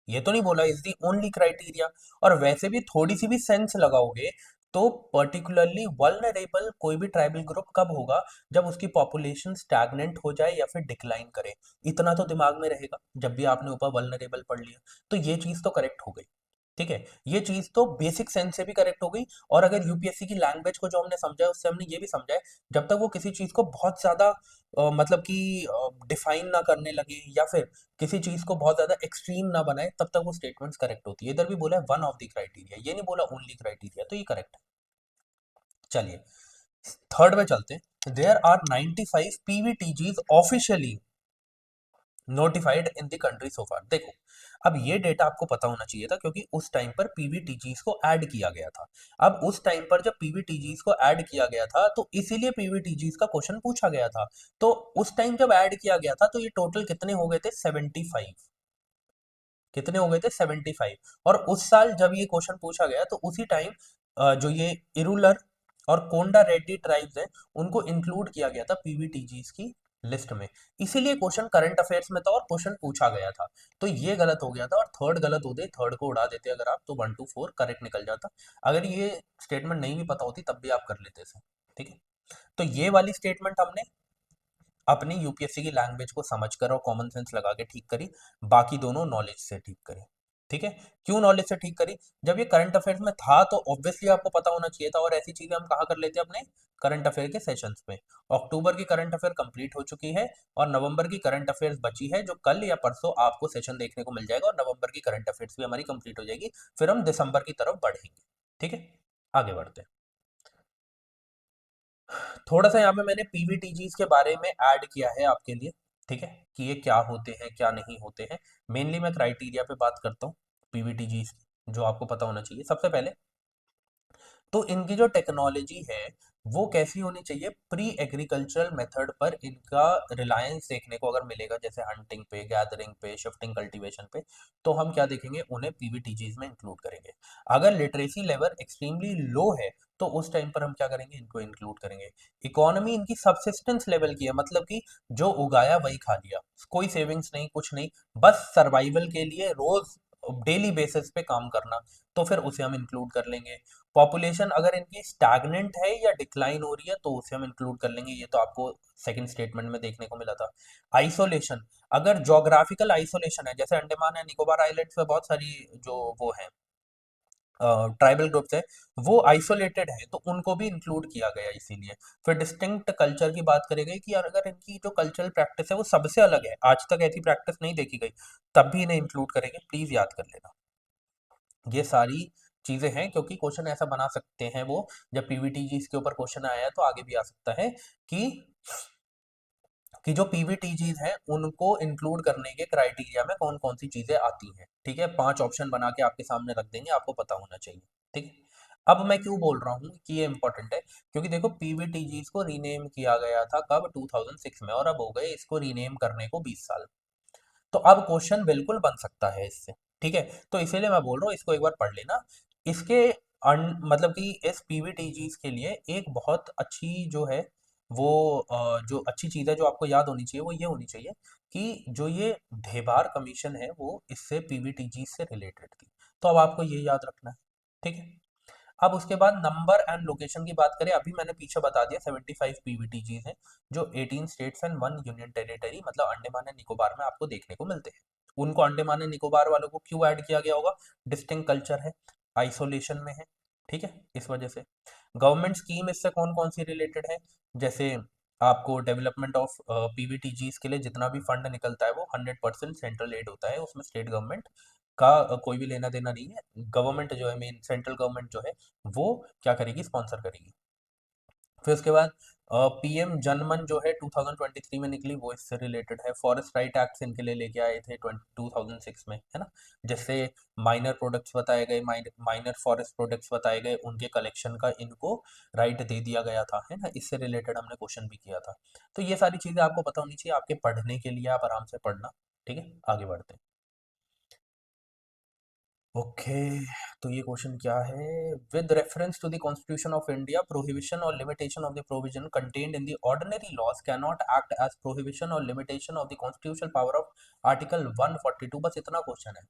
ये तो नहीं बोला इज दी ओनली क्राइटेरिया। और वैसे भी थोड़ी सी भी सेंस लगाओगे तो पर्टिकुलरली वल्नरेबल कोई भी ट्राइबल ग्रुप कब होगा, जब उसकी पॉपुलेशन स्टैग्नेंट हो जाए या फिर डिक्लाइन करे। इतना तो दिमाग में रहेगा जब भी आपने ऊपर वल्नरेबल पढ़ लिया, तो ये चीज तो करेक्ट हो गई। ठीक है, ये चीज तो बेसिक सेंस से भी करेक्ट हो गई। और अगर यूपीएससी की लैंग्वेज को जो हमने समझा है उससे हमने ये भी समझा है, जब तक वो किसी चीज को बहुत ज्यादा मतलब कि डिफाइन ना करने लगे, या फिर किसी चीज को बहुत ज्यादा एक्सट्रीम ना बनाए, तब तक वो स्टेटमेंट्स करेक्ट होती है। इधर भी बोला है वन ऑफ द क्राइटेरिया, ये नहीं बोला ओनली क्राइटेरिया, तो ये करेक्ट है। चलिए, थर्ड में चलते हैं। There are 95 PVTGs officially notified in the country so far. देखो, अब ये डेटा आपको पता होना चाहिए था, क्योंकि उस टाइम पर पीवीटीजीज को ऐड किया गया था। अब उस टाइम पर जब पीवीटीजीज को ऐड किया गया था, तो इसीलिए पीवीटीजीज का क्वेश्चन पूछा गया था। तो उस टाइम जब ऐड किया गया था, तो ये टोटल कितने हो गए थे? 75। कितने हो गए थे? 75। और उस साल जब ये क्वेश्चन पूछा गया, तो उसी टाइम जो ये इरूलर और कोंडा रेड्डी ट्राइब्स हैं, उनको इंक्लूड किया गया था पीवीटीजीज की लिस्ट में। इसीलिए क्वेश्चन करंट अफेयर्स में था और क्वेश्चन पूछा गया था। तो ये गलत हो गया था, और थर्ड गलत हो गई। थर्ड को उड़ा देते अगर आप, तो 1 to 4 करेक्ट निकल जाता। अगर ये स्टेटमेंट नहीं भी पता होती तब भी आप कर लेते इसे। ठीक है, तो ये वाली स्टेटमेंट हमने अपनी यूपीएससी की लैंग्वेज को समझकर और कॉमन सेंस लगा के ठीक करी, बाकी दोनों नॉलेज से ठीक करी। ठीक है, क्यों नॉलेज से ठीक करी? जब ये करंट अफेयर्स में था तो ऑब्वियसली आपको पता होना चाहिए था, और ऐसी चीजें हम कहाँ कर लेते हैं? अपने करंट अफेयर के सेशंस में। अक्टूबर की करंट अफेयर कंप्लीट हो चुकी है, और नवंबर की करंट अफेयर्स बची है, जो कल या परसों आपको सेशन देखने को मिल जाएगा, और नवंबर की करंट अफेयर्स भी हमारी कंप्लीट हो जाएगी। फिर हम दिसंबर की तरफ बढ़ेंगे। ठीक है, आगे बढ़ते हैं। थोड़ा सा यहाँ पे मैंने पीवीटीजीज के बारे में ऐड किया है आपके लिए। ठीक है, कि ये क्या होते हैं क्या नहीं होते हैं। मेनली मैं क्राइटेरिया पे बात करता हूँ पीवीटीजीज, जो आपको पता होना चाहिए। सबसे पहले तो इनकी जो टेक्नोलॉजी है वो कैसी होनी चाहिए, प्री एग्रीकल्चरल मेथड पर इनका रिलायंस देखने को अगर मिलेगा, जैसे हंटिंग पे, गैदरिंग पे, शिफ्टिंग कल्टीवेशन पे, तो हम क्या देखेंगे, उन्हें पीवीटीजीज में इंक्लूड करेंगे। अगर लिटरेसी लेवल एक्सट्रीमली लो है तो उस टाइम पर हम क्या करेंगे, इनको इंक्लूड करेंगे। इकोनॉमी इनकी सबसिस्टेंस लेवल की है, मतलब कि जो उगाया वही खा लिया, कोई सेविंग्स नहीं, कुछ नहीं, बस सर्वाइवल के लिए रोज डेली बेसिस पे काम करना, तो फिर उसे हम इंक्लूड कर लेंगे। पॉपुलेशन अगर इनकी स्टैग्नेंट है या डिक्लाइन हो रही है तो उसे हम इंक्लूड कर लेंगे, ये तो आपको सेकंड स्टेटमेंट में देखने को मिला था। आइसोलेशन, अगर जोग्राफिकल आइसोलेशन है, जैसे अंडमान एंड निकोबार आइलैंड्स में बहुत सारी जो वो है ट्राइबल ग्रुप्स है, वो आइसोलेटेड है, तो उनको भी इंक्लूड किया गया इसीलिए। फिर डिस्टिंक्ट कल्चर की बात करी गई कि यार अगर इनकी जो कल्चरल प्रैक्टिस है वो सबसे अलग है, आज तक ऐसी प्रैक्टिस नहीं देखी गई, तब भी इन्हें इंक्लूड करेंगे, प्लीज याद कर लेना। ये सारी चीजें हैं, क्योंकि क्वेश्चन ऐसा बना सकते हैं वो, जब पीवीटीजी के ऊपर क्वेश्चन आया है तो आगे भी आ सकता है कि जो पीवीटीजीज हैं उनको इंक्लूड करने के क्राइटेरिया में कौन कौन सी चीजें आती हैं। ठीक है, 5 ऑप्शन बना के आपके सामने रख देंगे, आपको पता होना चाहिए। ठीक है, अब मैं क्यों बोल रहा हूँ कि ये इंपॉर्टेंट है, क्योंकि देखो पीवीटीजीज को रीनेम किया गया था कब, 2006 में, और अब हो गए इसको रीनेम करने को 20 साल। तो अब क्वेश्चन बिल्कुल बन सकता है इससे। ठीक है, तो इसीलिए मैं बोल रहा हूँ इसको एक बार पढ़ लेना। इसके मतलब कि इस पीवीटीजीज के लिए एक बहुत अच्छी जो है वो जो अच्छी चीज़ है जो आपको याद होनी चाहिए वो ये होनी चाहिए कि जो ये ढेबार कमीशन है वो इससे पीवीटीजी से रिलेटेड थी। तो अब आपको ये याद रखना है। ठीक है, अब उसके बाद नंबर एंड लोकेशन की बात करें, अभी मैंने पीछे बता दिया 75 पीवीटीजीज हैं जो 18 स्टेट्स एंड 1 यूनियन टेरिटरी मतलब अंडमान एंड निकोबार में आपको देखने को मिलते हैं। उनको अंडमान एंड निकोबार वालों को क्यों ऐड किया गया होगा, डिस्टिंक्ट कल्चर है, आइसोलेशन में है, ठीक है, इस वजह से। गवर्नमेंट स्कीम इससे कौन कौन सी रिलेटेड है, जैसे आपको डेवलपमेंट ऑफ पीवीटीजीज के लिए जितना भी फंड निकलता है वो 100% सेंट्रल एड होता है, उसमें स्टेट गवर्नमेंट का कोई भी लेना देना नहीं है। गवर्नमेंट जो है, मेन सेंट्रल गवर्नमेंट जो है वो क्या करेगी, स्पॉन्सर करेगी। फिर उसके बाद पीएम जनमन जो है 2023 में निकली, वो इससे रिलेटेड है। फॉरेस्ट राइट एक्ट इनके लिए लेके आए थे 2006 में, है ना, जिससे माइनर प्रोडक्ट्स बताए गए, माइनर फॉरेस्ट प्रोडक्ट्स बताए गए, उनके कलेक्शन का इनको राइट दे दिया गया था, है ना, इससे रिलेटेड हमने क्वेश्चन भी किया था। तो ये सारी चीजें आपको पता होनी चाहिए, आपके पढ़ने के लिए, आप आराम से पढ़ना। ठीक है, आगे बढ़ते हैं। ओके, तो ये क्वेश्चन क्या है, with reference to the constitution of India prohibition और limitation of the provision contained in the ordinary laws can not act as prohibition और limitation of the constitutional power of article 142। बस इतना question है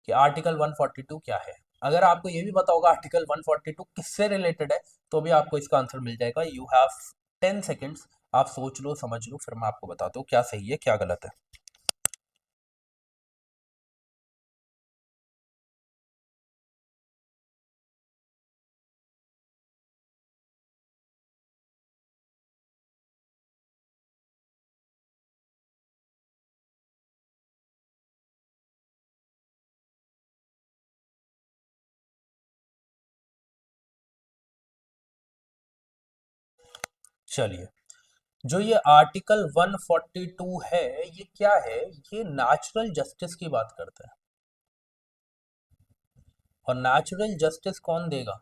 कि article 142 क्या है। अगर आपको ये भी पता होगा आर्टिकल 142 किससे रिलेटेड है, तो भी आपको इसका आंसर मिल जाएगा। यू हैव 10 सेकेंड्स, आप सोच लो, समझ लो, फिर मैं आपको बताता हूँ क्या सही है क्या गलत है। चलिए, जो ये आर्टिकल 142 है, ये क्या है, ये नेचुरल जस्टिस की बात करता है। और नेचुरल जस्टिस कौन देगा,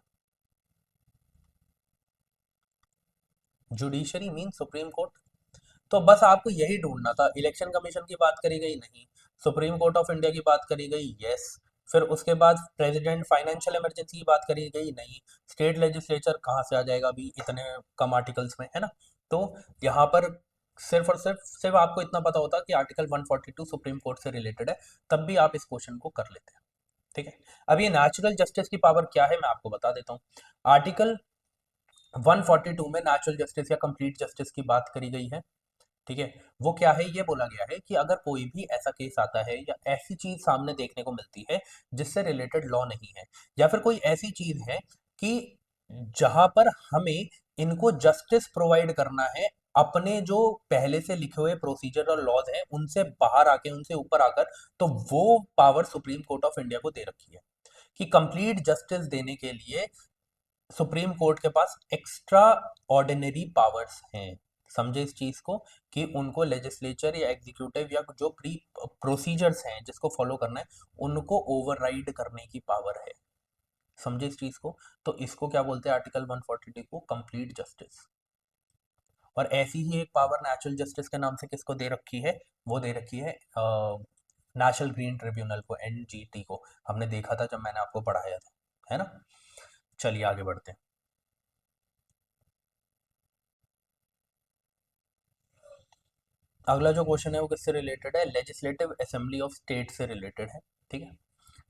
जुडिशरी मीन सुप्रीम कोर्ट। तो बस आपको यही ढूंढना था, इलेक्शन कमीशन की बात करी गई नहीं, सुप्रीम कोर्ट ऑफ इंडिया की बात करी गई, यस, फिर उसके बाद प्रेसिडेंट फाइनेंशियल इमरजेंसी की बात करी गई, नहीं, स्टेट लेजिस्लेचर कहाँ से आ जाएगा अभी इतने कम आर्टिकल्स में, है ना। तो यहाँ पर सिर्फ और सिर्फ सिर्फ आपको इतना पता होता कि आर्टिकल 142 सुप्रीम कोर्ट से रिलेटेड है, तब भी आप इस क्वेश्चन को कर लेते हैं। ठीक है, अब ये नेचुरल जस्टिस की पावर क्या है मैं आपको बता देता हूँ। आर्टिकल 142 में नेचुरल जस्टिस या कंप्लीट जस्टिस की बात करी गई है। ठीक है, वो क्या है, ये बोला गया है कि अगर कोई भी ऐसा केस आता है या ऐसी चीज सामने देखने को मिलती है जिससे रिलेटेड लॉ नहीं है, या फिर कोई ऐसी चीज है कि जहां पर हमें इनको जस्टिस प्रोवाइड करना है, अपने जो पहले से लिखे हुए प्रोसीजर और लॉज हैं उनसे बाहर आके, उनसे ऊपर आकर, तो वो power supreme court of India को दे रखी है कि कंप्लीट जस्टिस देने के लिए सुप्रीम कोर्ट के पास एक्स्ट्रा ऑर्डिनरी पावर्स हैं। समझे इस चीज को, कि उनको लेजिस्लेचर या एग्जीक्यूटिव या जो प्री प्रोसीजर्स हैं जिसको फॉलो करना है, उनको ओवरराइड करने की पावर है। समझे इस चीज को? तो इसको क्या बोलते हैं आर्टिकल 142 को? Complete justice. और ऐसी ही एक पावर नेचुरल जस्टिस के नाम से किसको दे रखी है? वो दे रखी है नेशनल ग्रीन ट्रिब्यूनल को, एनजीटी को। हमने देखा था जब मैंने आपको पढ़ाया था, है ना? चलिए आगे बढ़ते हैं। अगला जो क्वेश्चन है वो किससे रिलेटेड है? लेजिस्लेटिव असेंबली ऑफ स्टेट से रिलेटेड है। ठीक है,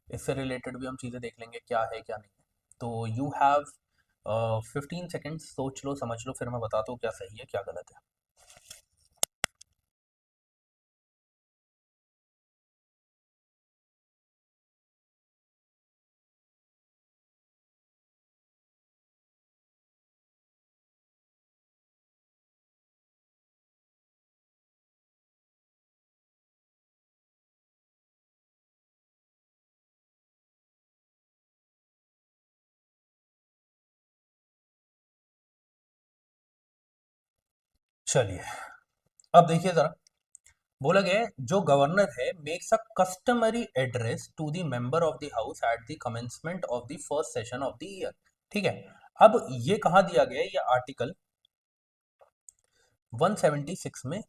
इससे रिलेटेड भी हम चीज़ें देख लेंगे क्या है क्या नहीं है। तो यू हैव 15 सेकेंड्स, सोच लो समझ लो, फिर मैं बताता हूँ क्या सही है क्या गलत है। चलिए, अब देखिए जरा, बोला गया है जो गवर्नर है makes a customary address to the member of the house at the commencement of the first session of the year. ठीक है, अब ये कहाँ दिया गया है? ये आर्टिकल 176 में,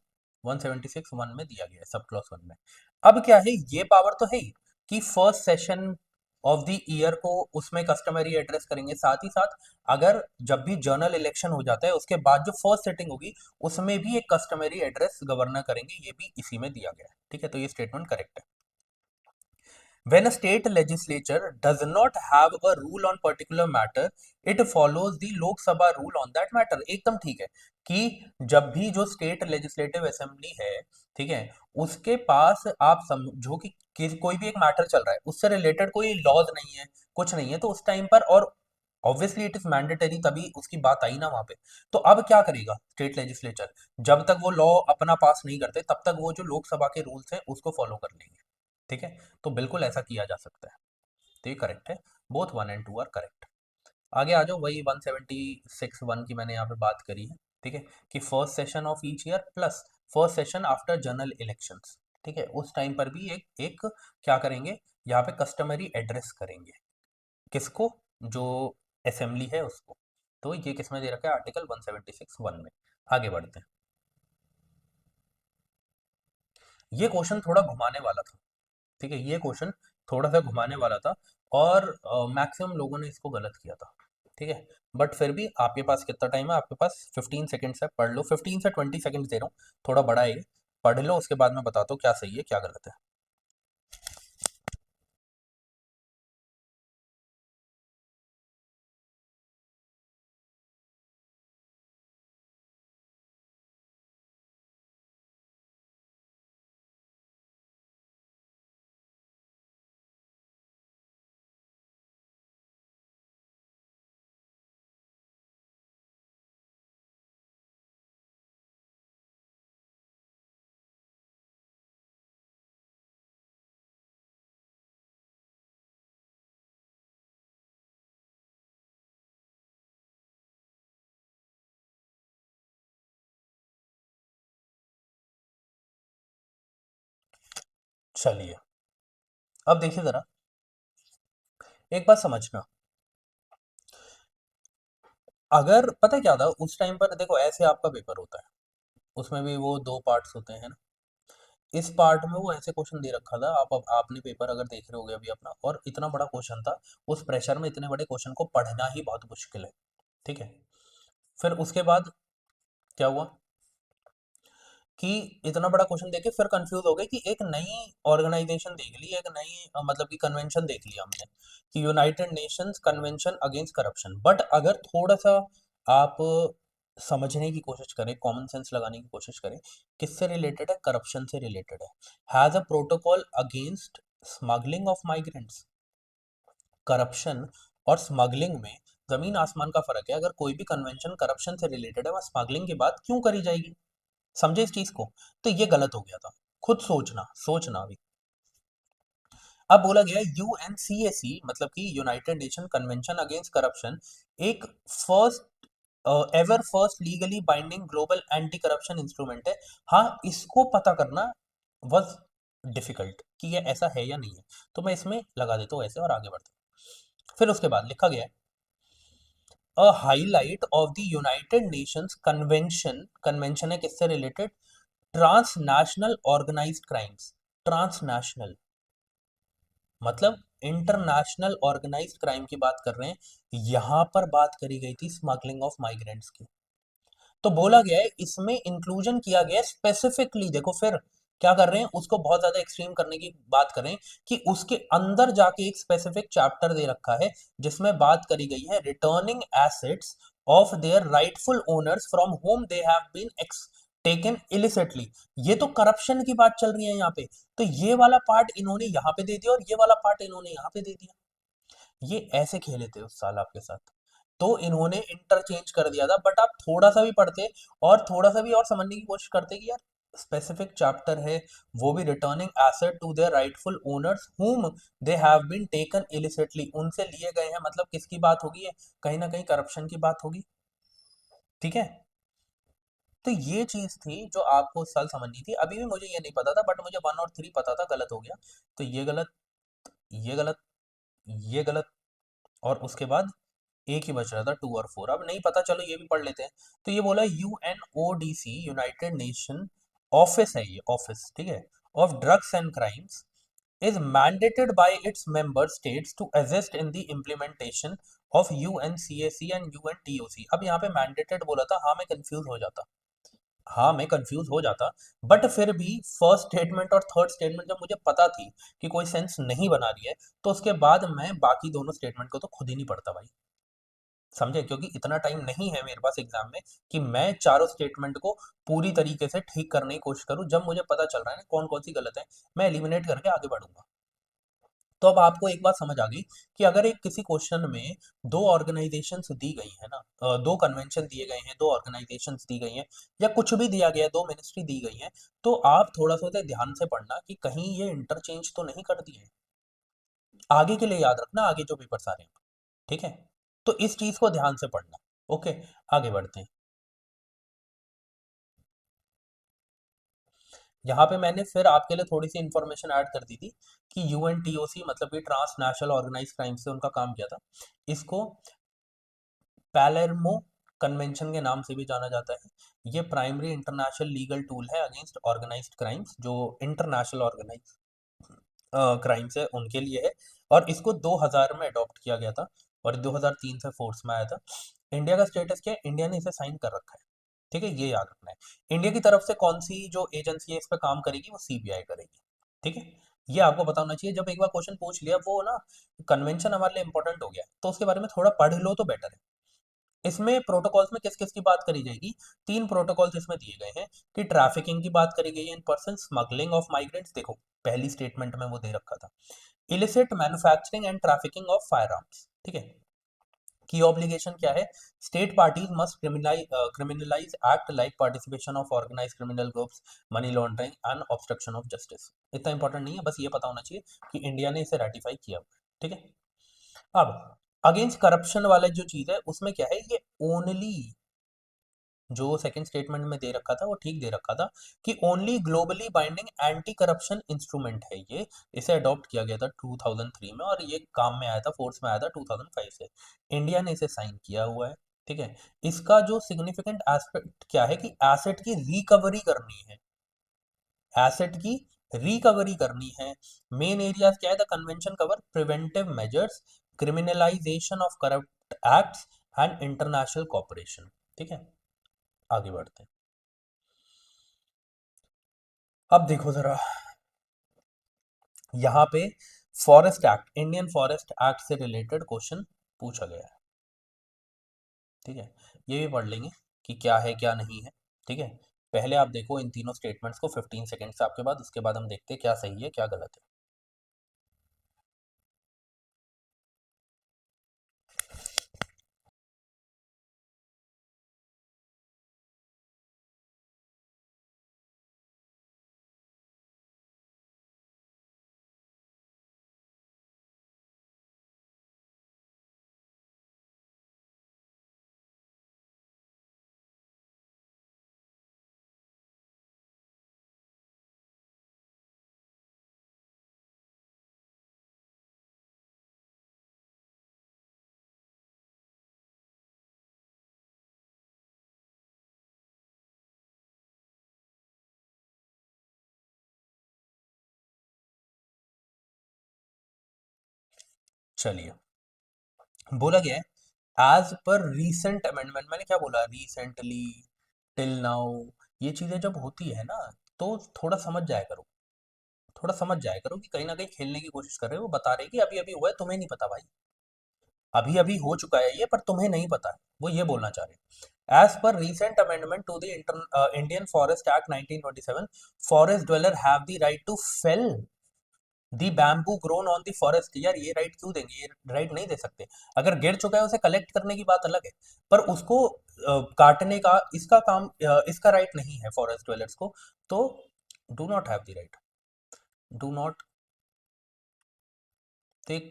176 1 में दिया गया है, सब क्लॉज 1 में। अब क्या है, ये पावर तो है ही कि first session of the year को उसमें कस्टमरी एड्रेस करेंगे। साथ ही साथ अगर जब भी जनरल इलेक्शन हो जाता है उसके बाद जो फर्स्ट सेटिंग होगी उसमें भी एक कस्टमरी एड्रेस गवर्नर करेंगे, ये भी इसी में दिया गया है। ठीक है, तो ये स्टेटमेंट करेक्ट है। When a state legislature does not have a rule on particular matter, it follows the Lok Sabha rule on that matter। एकदम ठीक है कि जब भी जो स्टेट लेजिस्लेटिव असेंबली है, ठीक है, उसके पास आप समझो कि कोई भी एक मैटर चल रहा है, उससे रिलेटेड कोई लॉज नहीं है, कुछ नहीं है, तो उस टाइम पर, और ऑब्वियसली इट इज मैंडेटरी, तभी उसकी बात आई ना वहां पे। तो अब क्या करेगा स्टेट लेजिस्लेचर? जब तक वो लॉ अपना पास नहीं करते तब तक वो जो लोकसभा के रूल्स हैं उसको फॉलो कर लेंगे। ठीक है, तो बिल्कुल ऐसा किया जा सकता है। तो ये करेक्ट है, बोथ 1 एंड 2 आर करेक्ट। आगे आ जाओ, वही 176 1 की मैंने यहाँ पे बात करी है। ठीक है, कि first session of each year plus first session after general elections. ठीक है, उस टाइम पर भी एक एक क्या करेंगे, यहाँ पे कस्टमरी एड्रेस करेंगे। किसको? जो असेंबली है उसको। तो ये किसमें दे रखा है? आर्टिकल 176 1 में। आगे बढ़ते हैं। ये क्वेश्चन थोड़ा घुमाने वाला था। ठीक है, ये क्वेश्चन थोड़ा सा घुमाने वाला था, और मैक्सिमम लोगों ने इसको गलत किया था। ठीक है, बट फिर भी आपके पास कितना टाइम है? आपके पास 15 सेकेंड्स है, पढ़ लो। 15 से 20 सेकेंड्स दे रहा हूँ, थोड़ा बड़ा है ये। पढ़ लो, उसके बाद मैं बताता हूँ क्या सही है क्या गलत है। चलिए, अब देखिए जरा, एक बात समझना। अगर पता है क्या था उस टाइम पर, देखो ऐसे आपका पेपर होता है, उसमें भी वो दो पार्ट्स होते हैं ना। इस पार्ट में वो ऐसे क्वेश्चन दे रखा था, आप आपने पेपर अगर देख रहे होगे अभी अपना, और इतना बड़ा क्वेश्चन था, उस प्रेशर में इतने बड़े क्वेश्चन को पढ़ना ही बहुत मुश्किल है। ठीक है, फिर उसके बाद क्या हुआ कि इतना बड़ा क्वेश्चन देके फिर कंफ्यूज हो गए कि एक नई ऑर्गेनाइजेशन देख ली, एक नई मतलब कि कन्वेंशन देख लिया हमने, कि United nations convention Against corruption. But अगर थोड़ा सा आप समझने की कोशिश करें, कॉमन सेंस लगाने की कोशिश करें, किससे रिलेटेड है? करप्शन से रिलेटेड है। Has a protocol against smuggling of migrants. Corruption और स्मगलिंग में जमीन आसमान का फर्क है। अगर कोई भी कन्वेंशन करप्शन से रिलेटेड है, वह स्मगलिंग की बात क्यों करी जाएगी? समझे इस चीज को? तो ये गलत हो गया था। खुद सोचना, सोचना अभी। अब बोला गया यूएनसीएसी, मतलब कि United Nation Convention Against Corruption, एक first ever first legally binding global anti corruption instrument है। हाँ, इसको पता करना वॉज डिफिकल्ट कि ये ऐसा है या नहीं है। तो मैं इसमें लगा देता हूँ ऐसे, और आगे बढ़ते हैं। फिर उसके बाद लिखा गया है a highlight of the united nations convention, convention है किससे related, transnational organized crimes. Transnational मतलब इंटरनेशनल ऑर्गेनाइज्ड क्राइम की बात कर रहे हैं, यहां पर बात करी गई थी स्मगलिंग ऑफ माइग्रेंट्स की। तो बोला गया है इसमें इंक्लूजन किया गया है स्पेसिफिकली, देखो फिर क्या कर रहे हैं, उसको बहुत ज्यादा एक्सट्रीम करने की बात कर रहे हैं कि उसके अंदर जाके एक स्पेसिफिक चैप्टर दे रखा है जिसमें बात करी गई है returning assets of their rightful owners from whom they have been taken illicitly. ये तो करप्शन की बात चल रही है यहाँ पे, तो ये वाला पार्ट इन्होंने यहाँ पे दे दिया और ये वाला पार्ट इन्होंने यहाँ पे दे दिया। ये ऐसे खेले थे उस साल आपके साथ, तो इन्होंने इंटरचेंज कर दिया था। बट आप थोड़ा सा भी पढ़ते और थोड़ा सा भी और समझने की कोशिश करते कि यार स्पेसिफिक चैप्टर है, वो भी returning asset to their rightful owners whom they have been taken illicitly, उनसे लिए गए हैं, मतलब किसकी बात होगी है, कहीं ना कहीं करप्शन की बात होगी। ठीक है, तो ये चीज थी जो आपको उस साल समझनी थी। अभी भी मुझे ये नहीं पता था, बट मुझे 1 और 3 पता था, गलत हो गया। तो ये गलत, ये गलत, ये गलत, और उसके बाद एक ही बच रहा था 2 और 4, अब नहीं पता, चलो ये भी पढ़ लेते हैं। तो ये बोला यूएनओडीसी, यूनाइटेड नेशन ऑफिस है ये, ऑफिस, ठीक है, of drugs and crimes is mandated by its member states to assist in the implementation of UNCAC and UNTOC। अब यहाँ पे mandated बोला था, हाँ मैं कंफ्यूज हो जाता, हाँ मैं कंफ्यूज हो जाता, बट फिर भी फर्स्ट स्टेटमेंट और थर्ड स्टेटमेंट जब मुझे पता थी कि कोई सेंस नहीं बना रही है, तो उसके बाद मैं बाकी दोनों स्टेटमेंट को तो खुद ही नहीं पढ़ता भाई, समझे, क्योंकि इतना टाइम नहीं है मेरे पास एग्जाम में कि मैं चारों स्टेटमेंट को पूरी तरीके से ठीक करने की कोशिश करूं। जब मुझे पता चल रहा है ना कौन कौन सी गलत है, मैं एलिमिनेट करके आगे बढ़ूंगा। तो अब आपको एक बात समझ आ गई कि अगर एक किसी क्वेश्चन में दो ऑर्गेनाइजेशंस दी गई है ना, दो कन्वेंशन दिए गए हैं, दो ऑर्गेनाइजेशंस दी गई हैं, या कुछ भी दिया गया है, दो मिनिस्ट्री दी गई हैं, तो आप थोड़ा सा उसे ध्यान से पढ़ना कि कहीं ये इंटरचेंज तो नहीं कर दिए हैं। आगे के लिए याद रखना, आगे जो पेपर्स आ रहे हैं, ठीक है, तो इस चीज को ध्यान से पढ़ना। ओके, आगे बढ़ते हैं। यहाँ पे मैंने फिर आपके लिए थोड़ी सी इंफॉर्मेशन ऐड कर दी थी कि यूएनटीओसी मतलब कि ट्रांस नेशनल ऑर्गेनाइज क्राइम से उनका काम किया था। इसको पैलेर्मो कन्वेंशन के नाम से भी जाना जाता है। ये प्राइमरी इंटरनेशनल लीगल टूल है अगेंस्ट ऑर्गेनाइज्ड क्राइम्स, जो इंटरनेशनल ऑर्गेनाइज क्राइम्स है उनके लिए है। और इसको 2000 में अडॉप्ट किया गया था और 2003 से फोर्स में आया था। इंडिया का स्टेटस क्या है, इंडिया ने इसे साइन कर रखा है, ठीक है, ये याद रखना है। इंडिया की तरफ से कौन सी जो एजेंसी है इस पे काम करेगी, वो सीबीआई करेगी, ठीक है, ये आपको पता होना चाहिए। जब एक बार क्वेश्चन पूछ लिया, वो ना कन्वेंशन हमारे लिए इंपॉर्टेंट हो गया, तो उसके बारे में थोड़ा पढ़ लो तो बेटर है। इसमें प्रोटोकॉल्स में किस किस की बात करी जाएगी, 3 प्रोटोकॉल्स इसमें दिए गए हैं कि ट्रैफिकिंग की बात करी गई है in person, smuggling of migrants, देखो पहली स्टेटमेंट में वो दे रखा था, illicit manufacturing and trafficking of fire arms, ठीक है। की ऑब्लिगेशन क्या है, state parties must criminalize act like participation of organize criminal groups, money laundering and obstruction of justice. इतना इंपॉर्टेंट नहीं है, बस ये पता होना चाहिए कि इंडिया ने इसे रेटिफाई किया हुआ है, ठीक है। अब अगेंस्ट करप्शन वाला जो चीज है उसमें क्या है, ये ओनली जो सेकंड स्टेटमेंट में दे रखा था वो ठीक दे रखा था कि only globally binding anti corruption instrument है ये। इसे अडॉप्ट किया गया था 2003 में और ये काम में आया था, फोर्स में आया था 2005 से। इंडिया ने इसे साइन किया हुआ है, ठीक है। इसका जो सिग्निफिकेंट एस्पेक्ट क्या है कि एसेट की रिकवरी करनी है, एसेट की रिकवरी करनी है। मेन एरियाज क्या है, the convention cover preventive measures, criminalization of corrupt acts and international cooperation, ठीक है। आगे बढ़ते हैं। अब देखो जरा, यहाँ पे forest act, Indian forest act से रिलेटेड क्वेश्चन पूछा गया है, ठीक है। ये भी पढ़ लेंगे कि क्या है क्या नहीं है, ठीक है। पहले आप देखो इन तीनों स्टेटमेंट्स को 15 सेकेंड से आपके बाद, उसके बाद हम देखते हैं क्या सही है क्या गलत है। चलिए, बोला गया है एज पर रीसेंट अमेंडमेंट, मैंने क्या बोला, रिसेंटली, टिल नाउ, ये चीजें जब होती है ना, तो थोड़ा समझ जाया करो, थोड़ा समझ जाया करो कि कहीं ना कहीं खेलने की कोशिश कर रहे हो। वो बता रहे कि अभी अभी हुआ है, तुम्हें नहीं पता भाई, अभी अभी हो चुका है ये, पर तुम्हें नहीं पता है, वो ये बोलना चाह रहे हैं। As per recent amendment to the Indian forest act 1927, forest dweller have the right to fell the bamboo grown on the forest. यार ये राइट क्यों देंगे, ये राइट नहीं दे सकते। अगर गिर चुका है उसे कलेक्ट करने की बात अलग है, पर उसको काटने का इसका काम, इसका राइट नहीं है फॉरेस्ट ड्वेलर्स को। तो do not have the right, do not, देख,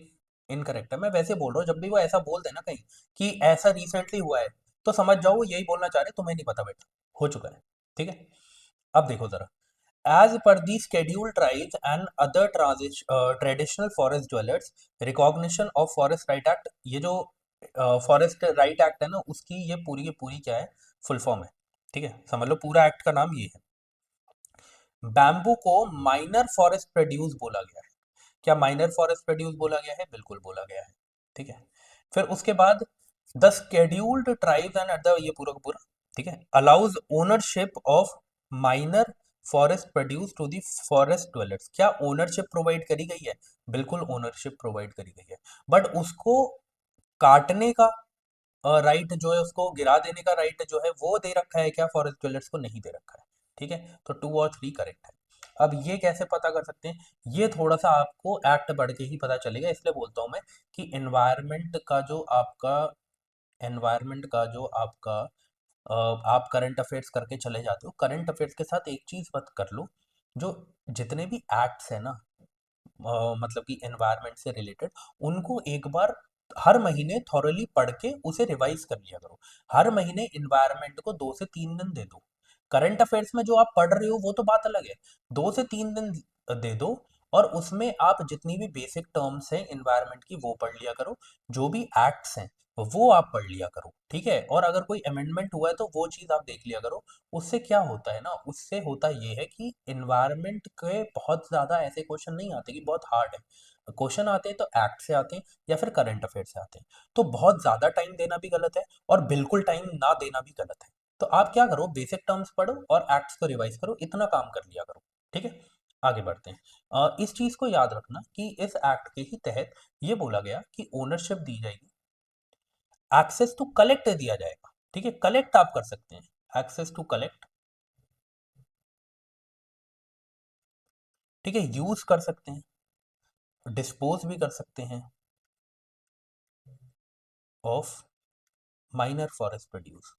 इनकरेक्ट है। मैं वैसे बोल रहा हूँ, जब भी वो ऐसा बोल देना कहीं कि ऐसा रिसेंटली हुआ है, तो समझ जाओ वो यही बोलना चाह रहे, तुम्हें नहीं पता बेटा, हो चुका है। ठीक है, अब देखो जरा, as per the scheduled tribes and other traditional forest dwellers, recognition of forest right act, ये जो फॉरेस्ट राइट एक्ट है ना, उसकी ये पूरी की पूरी क्या है, फुल फॉर्म है। ठीक है, समझ लो पूरा एक्ट का नाम ये है। बैम्बू को माइनर फॉरेस्ट प्रोड्यूस बोला गया है। क्या माइनर फॉरेस्ट प्रोड्यूस बोला गया है? बिल्कुल बोला गया है। ठीक है, फिर उसके बाद the scheduled tribes and other, ये पूरा का पूरा, ठीक है, allows ownership of minor forest produce to the forest dwellers. क्या ओनरशिप प्रोवाइड करी गई है? बिल्कुल ओनरशिप प्रोवाइड करी गई है, बट उसको काटने का राइट जो है, उसको गिरा देने का राइट जो है, वो दे रखा है क्या फॉरेस्ट ड्वेलर्स को? नहीं दे रखा है। ठीक है, तो 2 और 3 करेक्ट है। अब ये कैसे पता कर सकते हैं? ये थोड़ा सा आपको एक्ट पढ़ के ही पता चलेगा, इसलिए बोलता हूँ मैं कि एनवायरनमेंट का जो आपका आप करंट अफेयर्स करके चले जाते हो, करंट अफेयर्स के साथ एक चीज मत कर लो, जो जितने भी एक्ट्स है ना, मतलब कि एनवायरनमेंट से रिलेटेड, उनको एक बार हर महीने थॉरली पढ़ के उसे रिवाइज कर लिया करो। हर महीने एनवायरनमेंट को 2 से 3 दिन दे दो। करंट अफेयर्स में जो आप पढ़ रहे हो वो तो बात अलग है, 2 से 3 दिन दे दो, और उसमें आप जितनी भी बेसिक टर्म्स हैं एनवायरनमेंट की वो पढ़ लिया करो, जो भी एक्ट्स हैं वो आप पढ़ लिया करो। ठीक है, और अगर कोई अमेंडमेंट हुआ है तो वो चीज़ आप देख लिया करो। उससे क्या होता है ना, उससे होता ये है कि एनवायरनमेंट के बहुत ज़्यादा ऐसे क्वेश्चन नहीं आते कि बहुत हार्ड है। क्वेश्चन आते हैं तो एक्ट से आते हैं या फिर करंट अफेयर से आते हैं। तो बहुत ज़्यादा टाइम देना भी गलत है, और बिल्कुल टाइम ना देना भी गलत है। तो आप क्या करो, बेसिक टर्म्स पढ़ो और एक्ट्स को रिवाइज करो, इतना काम कर लिया करो। ठीक है, आगे बढ़ते हैं। इस चीज़ को याद रखना कि इस एक्ट के ही तहत ये बोला गया कि ओनरशिप दी जाएगी, एक्सेस टू कलेक्ट दिया जाएगा। ठीक है, कलेक्ट आप कर सकते हैं, एक्सेस टू कलेक्ट। ठीक है, यूज कर सकते हैं, डिस्पोज भी कर सकते हैं ऑफ माइनर फॉरेस्ट प्रोड्यूस।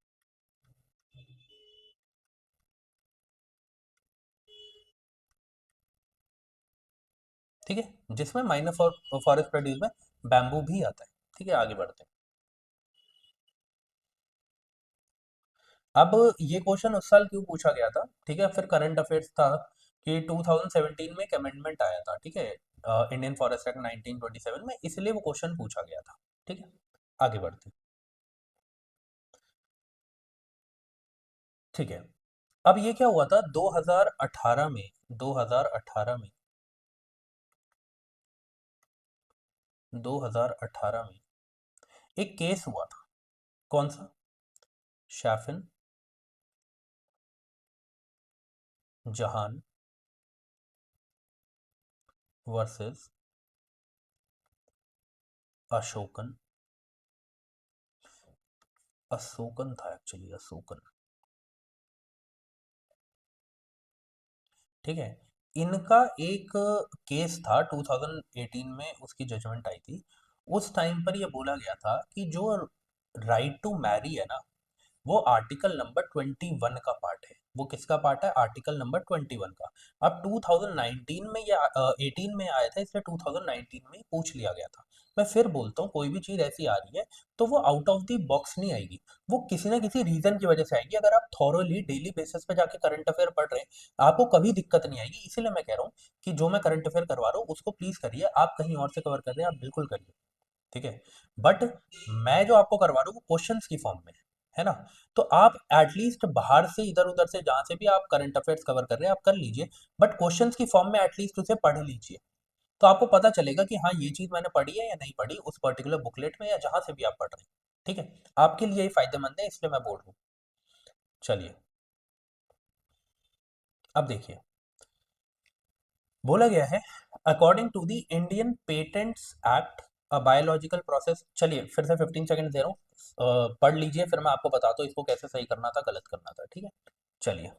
ठीक है, जिसमें माइनर फॉरेस्ट प्रोड्यूस में बैम्बू भी आता है। ठीक है, आगे बढ़ते हैं। अब ये क्वेश्चन उस साल क्यों पूछा गया था? ठीक है, फिर करंट अफेयर्स था कि 2017 में एक अमेंडमेंट आया था। ठीक है, इंडियन फॉरेस्ट एक्ट 1927 में, इसलिए वो क्वेश्चन पूछा गया था। ठीक है, आगे बढ़ते हैं। ठीक है, अब ये क्या हुआ था 2018 में, 2018 में, 2018 में एक केस हुआ था। कौन सा? शैफिन जहान वर्सेस अशोकन, अशोकन था एक्चुअली, अशोकन। ठीक है, इनका एक केस था 2018 में, उसकी जजमेंट आई थी। उस टाइम पर ये बोला गया था कि जो राइट टू मैरी है ना, वो आर्टिकल नंबर 21 का पार्ट है। वो किसका पार्ट है? आर्टिकल नंबर 21 का। अब 2019 में या 18 में आया था, इसलिए 2019 में ही पूछ लिया गया था। मैं फिर बोलता हूँ, कोई भी चीज़ ऐसी आ रही है तो वो आउट ऑफ द बॉक्स नहीं आएगी, वो किसी ना किसी रीजन की वजह से आएगी। अगर आप थॉरोली डेली बेसिस पे जाके करंट अफेयर पढ़ रहे हैं, आपको कभी दिक्कत नहीं आएगी। इसीलिए मैं कह रहा हूँ कि जो मैं करंट अफेयर करवा रहा हूँ उसको प्लीज करिए, आप कहीं और से कवर कर रहे हैं, आप बिल्कुल करिए। ठीक है, बट मैं जो आपको करवा रहा हूँ वो क्वेश्चंस की फॉर्म में है ना। तो आप एटलीस्ट बाहर से, इधर उधर से, जहां से भी आप करंट अफेयर्स कवर कर रहे हैं आप कर लीजिए, बट क्वेश्चंस की फॉर्म में एटलीस्ट उसे पढ़ लीजिए। तो आपको पता चलेगा कि हाँ ये चीज मैंने पढ़ी है या नहीं पढ़ी उस पर्टिकुलर बुकलेट में या जहां से भी आप पढ़ रहे हैं। ठीक है, आपके लिए ये फायदेमंद है, इसलिए मैं बोल रहा हूँ। चलिए, अब देखिए, बोला गया है according to the Indian patents act a biological process. चलिए फिर से 15 सेकंड दे रहा हूँ, पढ़ लीजिए, फिर मैं आपको बताता हूँ इसको कैसे सही करना था, गलत करना था। ठीक है, चलिए।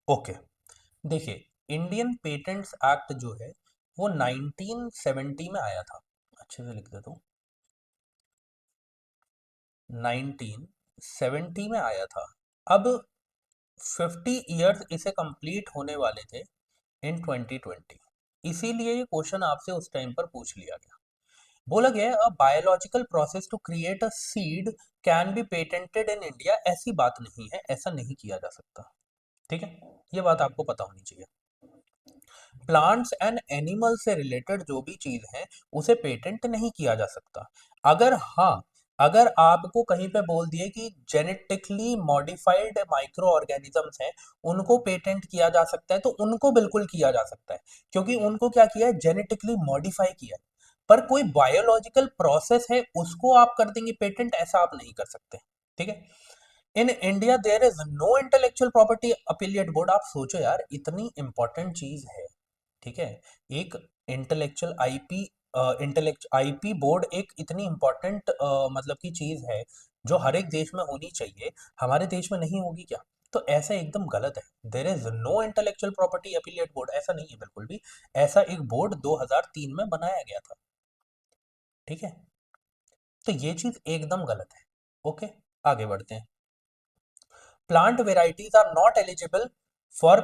ओके, देखिए, इंडियन पेटेंट्स एक्ट जो है वो 1970 में आया था। अच्छे से लिख देता हूँ, 1970 में आया था। अब 50 इयर्स इसे कंप्लीट होने वाले थे इन 2020, इसीलिए ये क्वेश्चन आपसे उस टाइम पर पूछ लिया गया। बोला गया है a biological process to create a seed can be patented in India. ऐसी बात नहीं है, ऐसा नहीं किया जा सकता। ठीक है, ये बात आपको पता होनी चाहिए। प्लांट्स एंड एनिमल से रिलेटेड जो भी चीज है उसे पेटेंट नहीं किया जा सकता। अगर हाँ, अगर आपको कहीं पे बोल दिए कि जेनेटिकली मॉडिफाइड माइक्रो ऑर्गेनिजम्स हैं, उनको पेटेंट किया जा सकता है, तो उनको बिल्कुल किया जा सकता है, क्योंकि उनको क्या किया है, जेनेटिकली मॉडिफाई किया है। पर कोई बायोलॉजिकल प्रोसेस है उसको आप कर देंगे पेटेंट, ऐसा आप नहीं कर सकते। ठीक है, in India there is no intellectual property appellate board. आप सोचो यार, इतनी इंपॉर्टेंट चीज है। ठीक है, एक intellectual IP, intellect IP board एक इतनी इंपॉर्टेंट मतलब की चीज है जो हर एक देश में होनी चाहिए, हमारे देश में नहीं होगी क्या? तो ऐसा एकदम गलत है। There is no intellectual property appellate board, ऐसा नहीं है बिल्कुल भी। ऐसा एक बोर्ड 2003 में बनाया गया था। ठीक है, तो ये चीज एकदम गलत है। ओके, आगे बढ़ते हैं। Plant varieties are not eligible for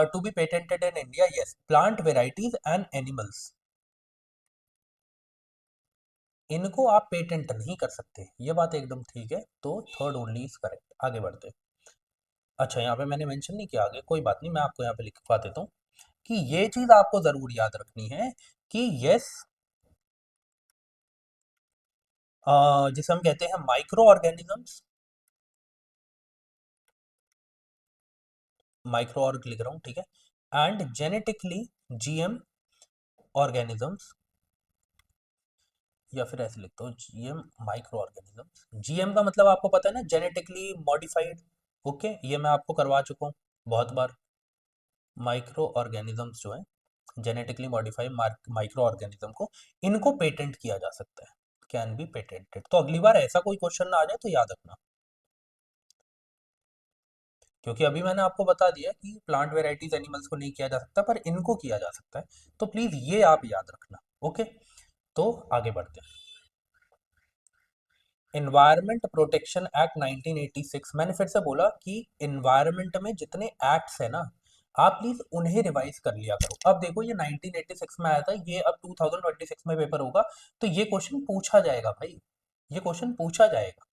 to be patented in India. Yes, plant varieties and animals, इनको आप पेटेंट नहीं कर सकते, ये बात एकदम ठीक है। तो थर्ड ओनली इज करेक्ट। आगे बढ़ते हैं। अच्छा, यहाँ पे मैंने मेंशन नहीं किया, आगे कोई बात नहीं, मैं आपको यहाँ पे लिखवा देता हूँ कि ये चीज आपको जरूर याद रखनी है कि यस, जिसे हम कहते हैं माइक्रो ऑर्गेनिजम्स, माइक्रो ऑर्ग लिख रहा हूँ, ठीक है, एंड जेनेटिकली जीएम ऑर्गेनिजम्स, या फिर ऐसे लिखता हूँ जीएम माइक्रो ऑर्गेनिजम्स। जीएम का मतलब आपको पता है ना, जेनेटिकली मॉडिफाइड। ओके, ये मैं आपको करवा चुका हूँ बहुत बार। माइक्रो ऑर्गेनिजम्स जो है, जेनेटिकली मॉडिफाइड माइक्रो ऑर्गेनिज्म को, इनको पेटेंट किया जा सकता है, कैन बी पेटेंटेड। तो अगली बार ऐसा कोई क्वेश्चन ना आ जाए तो याद रखना, क्योंकि अभी मैंने आपको बता दिया कि प्लांट वेराइटीज एनिमल्स को नहीं किया जा सकता, पर इनको किया जा सकता है। तो प्लीज ये आप याद रखना। ओके, तो आगे बढ़ते हैं। इन्वायरमेंट प्रोटेक्शन एक्ट 1986, मैंने फिर से बोला कि इन्वायरमेंट में जितने एक्ट्स है ना, आप प्लीज उन्हें रिवाइज कर लिया करो। अब देखो, ये 1986 में आया था, ये अब 2026 में पेपर होगा, तो ये क्वेश्चन पूछा जाएगा भाई, ये क्वेश्चन पूछा जाएगा।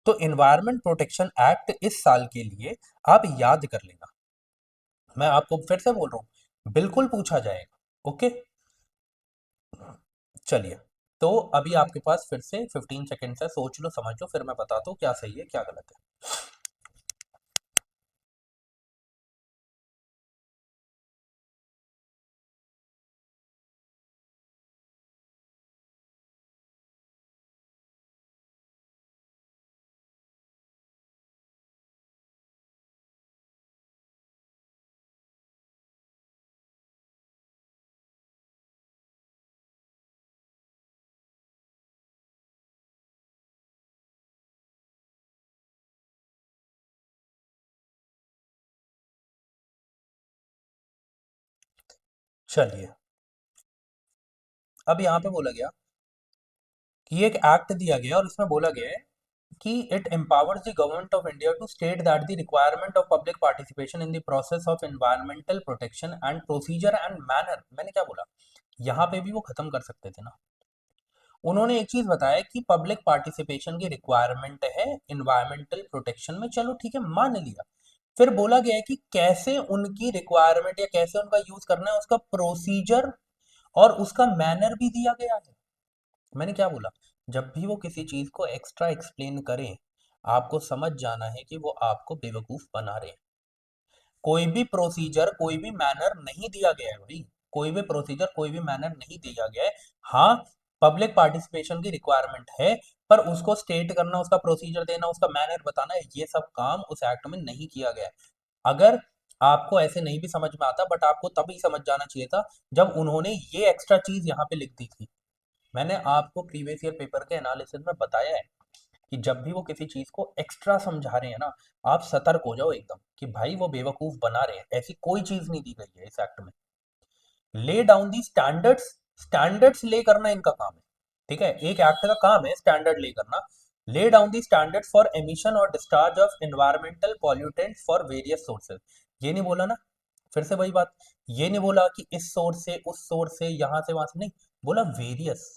तो इन्वायरमेंट प्रोटेक्शन एक्ट इस साल के लिए आप याद कर लेना, मैं आपको फिर से बोल रहा हूँ, बिल्कुल पूछा जाएगा। ओके, चलिए, तो अभी आपके पास फिर से 15 सेकेंड है, सोच लो समझ लो, फिर मैं बताता हूँ क्या सही है क्या गलत है। चलिए, अब यहाँ पे बोला गया कि एक एक्ट दिया गया और इसमें बोला गया है कि it empowers the government of India to state that the requirement of public participation in the process of environmental protection and procedure and manner. मैंने क्या बोला, यहाँ पे भी वो खत्म कर सकते थे ना, उन्होंने एक चीज बताया कि पब्लिक पार्टिसिपेशन की रिक्वायरमेंट है इन्वायरमेंटल प्रोटेक्शन में, चलो ठीक है मान लिया। फिर बोला गया है कि कैसे उनकी रिक्वायरमेंट या कैसे उनका यूज करना है, उसका प्रोसीजर और उसका मैनर भी दिया गया है। मैंने क्या बोला, जब भी वो किसी चीज को एक्स्ट्रा एक्सप्लेन करें, आपको समझ जाना है कि वो आपको बेवकूफ बना रहे हैं। कोई भी प्रोसीजर कोई भी मैनर नहीं दिया गया है भाई, कोई भी प्रोसीजर कोई भी मैनर नहीं दिया गया है। हाँ, पब्लिक पार्टिसिपेशन की रिक्वायरमेंट है, पर उसको स्टेट करना, उसका प्रोसीजर देना, उसका मैनर बताना, ये सब काम उस एक्ट में नहीं किया गया है। अगर आपको ऐसे नहीं भी समझ में आता, बट आपको तभी समझ जाना चाहिए था जब उन्होंने ये एक्स्ट्रा चीज यहाँ पे लिख दी थी। मैंने आपको प्रीवियस ईयर पेपर के एनालिसिस में बताया है कि जब भी वो किसी चीज को एक्स्ट्रा समझा रहे हैं ना, आप सतर्क हो जाओ एकदम कि भाई वो बेवकूफ बना रहे हैं, ऐसी कोई चीज नहीं दी गई है इस एक्ट में। ले डाउन दी स्टैंडर्ड्स, स्टैंडर्ड्स ले करना इनका काम है। ठीक है, एक एक्ट का काम है स्टैंडर्ड ले करना। Lay down the standard for emission और discharge of environmental pollutants for various sources. ये नहीं बोला ना, फिर से वही बात, ये नहीं बोला कि इस सोर्स से उस सोर्स से यहां से वहां से, नहीं बोला वेरियस।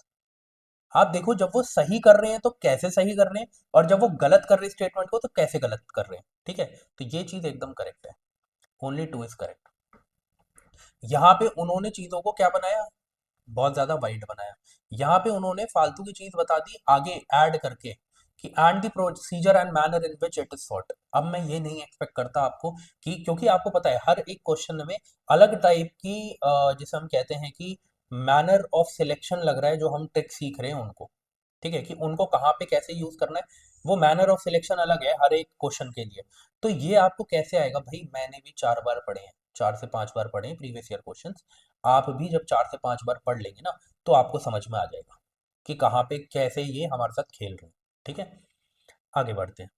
आप देखो जब वो सही कर रहे हैं तो कैसे सही कर रहे हैं, और जब वो गलत कर रहे हैं स्टेटमेंट को तो कैसे गलत कर रहे हैं। ठीक है, तो ये चीज एकदम करेक्ट है, ओनली टू इज करेक्ट। यहाँ पे उन्होंने चीजों को क्या बनाया, बहुत ज्यादा वाइड बनाया। यहाँ पे उन्होंने फालतू की चीज बता दी आगे ऐड करके कि and the procedure and manner in which it is sought. अब मैं ये नहीं एक्सपेक्ट करता आपको कि, क्योंकि आपको पता है हर एक क्वेश्चन में अलग टाइप की जिसे हम कहते हैं कि मैनर ऑफ सिलेक्शन लग रहा है, जो हम ट्रिक सीख रहे हैं उनको। ठीक है, कि उनको कहाँ पे कैसे यूज करना है, वो मैनर ऑफ सिलेक्शन अलग है हर एक क्वेश्चन के लिए। तो ये आपको कैसे आएगा भाई, मैंने भी 4 बार पढ़े हैं, 4 से 5 बार पढ़े हैं प्रीवियस ईयर क्वेश्चंस। आप भी जब 4 से 5 बार पढ़ लेंगे ना, तो आपको समझ में आ जाएगा कि कहाँ पे कैसे ये हमारे साथ खेल रहे हैं। ठीक है, आगे बढ़ते हैं।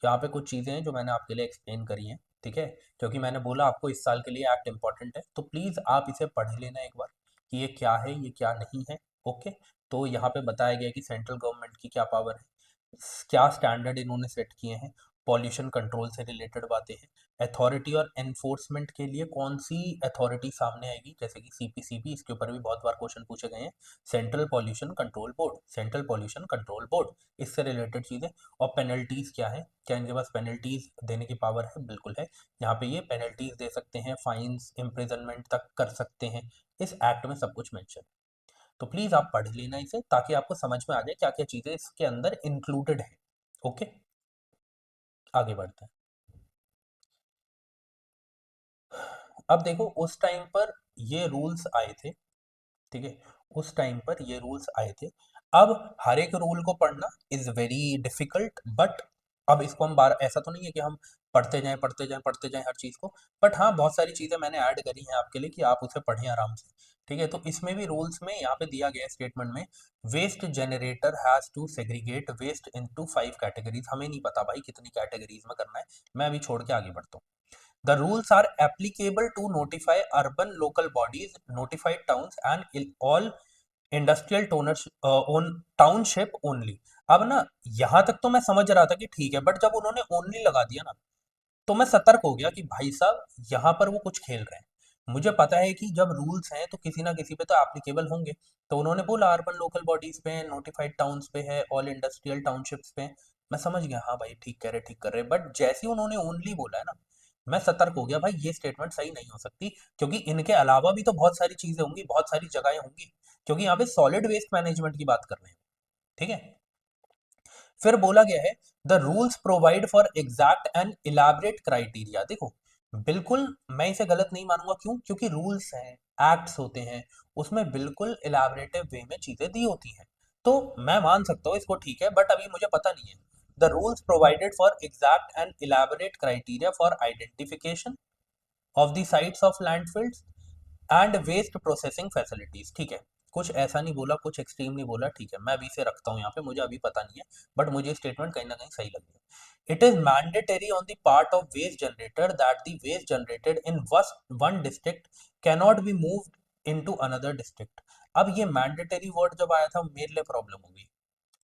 यहाँ पे कुछ चीज़ें हैं जो मैंने आपके लिए एक्सप्लेन करी हैं। ठीक है, क्योंकि मैंने बोला आपको इस साल के लिए एक्ट इंपॉर्टेंट है, तो प्लीज़ आप इसे पढ़ लेना एक बार कि ये क्या है ये क्या नहीं है। ओके, तो यहाँ पे बताया गया है कि सेंट्रल गवर्नमेंट की क्या पावर है, क्या स्टैंडर्ड इन्होंने सेट किए हैं, पॉल्यूशन कंट्रोल से रिलेटेड बातें हैं, अथॉरिटी और एनफोर्समेंट के लिए कौन सी अथॉरिटी सामने आएगी, जैसे कि सीपीसीबी, इसके ऊपर भी बहुत बार क्वेश्चन पूछे गए हैं। Central pollution control board, central pollution control board, इससे रिलेटेड चीज़ें। और पेनल्टीज क्या है, क्या इनके पास पेनल्टीज देने की पावर है, बिल्कुल है। यहाँ पे ये पेनल्टीज दे सकते हैं, फाइन्स, इम्प्रिजनमेंट तक कर सकते हैं, इस एक्ट में सब कुछ मेंशन। तो प्लीज आप पढ़ लेना इसे ताकि आपको समझ में आ जाए क्या क्या चीजें इसके अंदर इंक्लूडेड है। ओके, आगे बढ़ते हैं। अब देखो उस टाइम पर ये रूल्स आए थे। ठीक है, उस टाइम पर ये रूल्स आए थे। अब हर एक रूल को पढ़ना इज वेरी डिफिकल्ट, बट अब इसको हम बार ऐसा तो नहीं है कि हम पढ़ते जाएं पढ़ते जाएं पढ़ते जाएं हर चीज को। बट हाँ, बहुत सारी चीजें मैंने ऐड करी हैं आपके लिए कि आप उसे पढ़ें आराम से। ठीक है, तो इसमें भी रूल्स में यहाँ पे दिया गया है स्टेटमेंट में, waste generator has to segregate waste into 5 categories. हमें नहीं पता भाई कितनी कैटेगरीज में करना है, मैं अभी छोड़ के आगे बढ़ता हूँ। The rules are applicable to notify urban local bodies, notified towns and all industrial toner own township only. अब ना यहां तक तो मैं समझ रहा था कि ठीक है, बट जब उन्होंने ओनली लगा दिया ना, तो मैं सतर्क हो गया कि भाई साहब यहाँ पर वो कुछ खेल रहे हैं। मुझे पता है कि जब रूल्स हैं तो किसी ना किसी पे तो एप्लीकेबल होंगे। तो उन्होंने बोला अर्बन लोकल बॉडीज पे है, नोटिफाइड टाउन्स पे है, ऑल इंडस्ट्रियल टाउनशिप्स पे है। मैं समझ गया, हाँ भाई ठीक कह रहे ठीक कर रहे, बट जैसे ही उन्होंने ओनली बोला है ना, मैं सतर्क हो गया भाई ये स्टेटमेंट सही नहीं हो सकती, क्योंकि इनके अलावा भी तो बहुत सारी चीजें होंगी, बहुत सारी जगहें होंगी, क्योंकि यहाँ पे सॉलिड वेस्ट मैनेजमेंट की बात कर रहे हैं। ठीक है, फिर बोला गया है the rules provide for exact and elaborate criteria. देखो बिल्कुल मैं इसे गलत नहीं मानूंगा, क्यों, क्योंकि रूल्स हैं, एक्ट्स होते हैं, उसमें बिल्कुल इलाबरेटिव वे में चीजें दी होती हैं। तो मैं मान सकता हूँ इसको, ठीक है, बट अभी मुझे पता नहीं है। The rules provided for exact and elaborate criteria for identification of the sites of landfills and waste processing facilities. ठीक है, कुछ ऐसा नहीं बोला, कुछ एक्सट्रीम नहीं बोला, ठीक है, मैं अभी इसे रखता हूँ यहाँ पे, मुझे अभी पता नहीं है, बट मुझे स्टेटमेंट कहीं ना कहीं सही लगी है। It is mandatory on the part of waste generator that the waste generated in one district cannot be moved into another district. अब ये मैंडेटरी वर्ड जब आया था मेरे लिए प्रॉब्लम हो गई।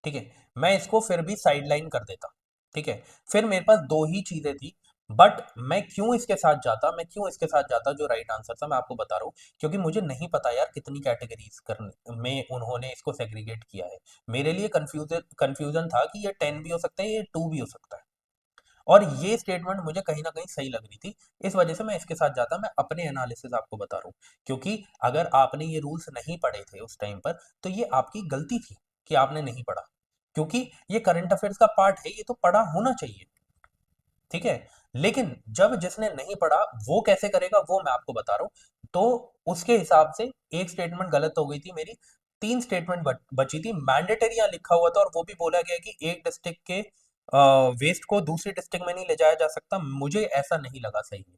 ठीक है, मैं इसको फिर भी साइडलाइन कर देता। ठीक है, फिर मेरे पास दो ही चीजें थी, बट मैं क्यों इसके साथ जाता जो राइट आंसर था, मैं आपको बता रहा हूँ। क्योंकि मुझे नहीं पता यार कितनी कैटेगरीज करने में उन्होंने इसको सेग्रीगेट किया है। मेरे लिए कंफ्यूजन कंफ्यूजन था कि ये 10 भी हो सकता है, ये 2 भी हो सकता है। और ये स्टेटमेंट मुझे कहीं ना कहीं सही लग रही थी, इस वजह से मैं इसके साथ जाता। मैं अपने एनालिसिस आपको बता रहा हूँ। क्योंकि अगर आपने ये रूल्स नहीं पढ़े थे उस टाइम पर, तो ये आपकी गलती थी कि आपने नहीं पढ़ा। क्योंकि ये करंट अफेयर्स का पार्ट है, ये तो पढ़ा होना चाहिए। ठीक है। लेकिन जब जिसने नहीं पढ़ा वो कैसे करेगा, वो मैं आपको बता रहा हूँ। तो उसके हिसाब से एक स्टेटमेंट गलत हो गई थी मेरी। 3 स्टेटमेंट बची थी। मैंडेटरी यहाँ लिखा हुआ था और वो भी बोला गया कि एक डिस्ट्रिक्ट के वेस्ट को दूसरी डिस्ट्रिक्ट में नहीं ले जाया जा सकता। मुझे ऐसा नहीं लगा सही है।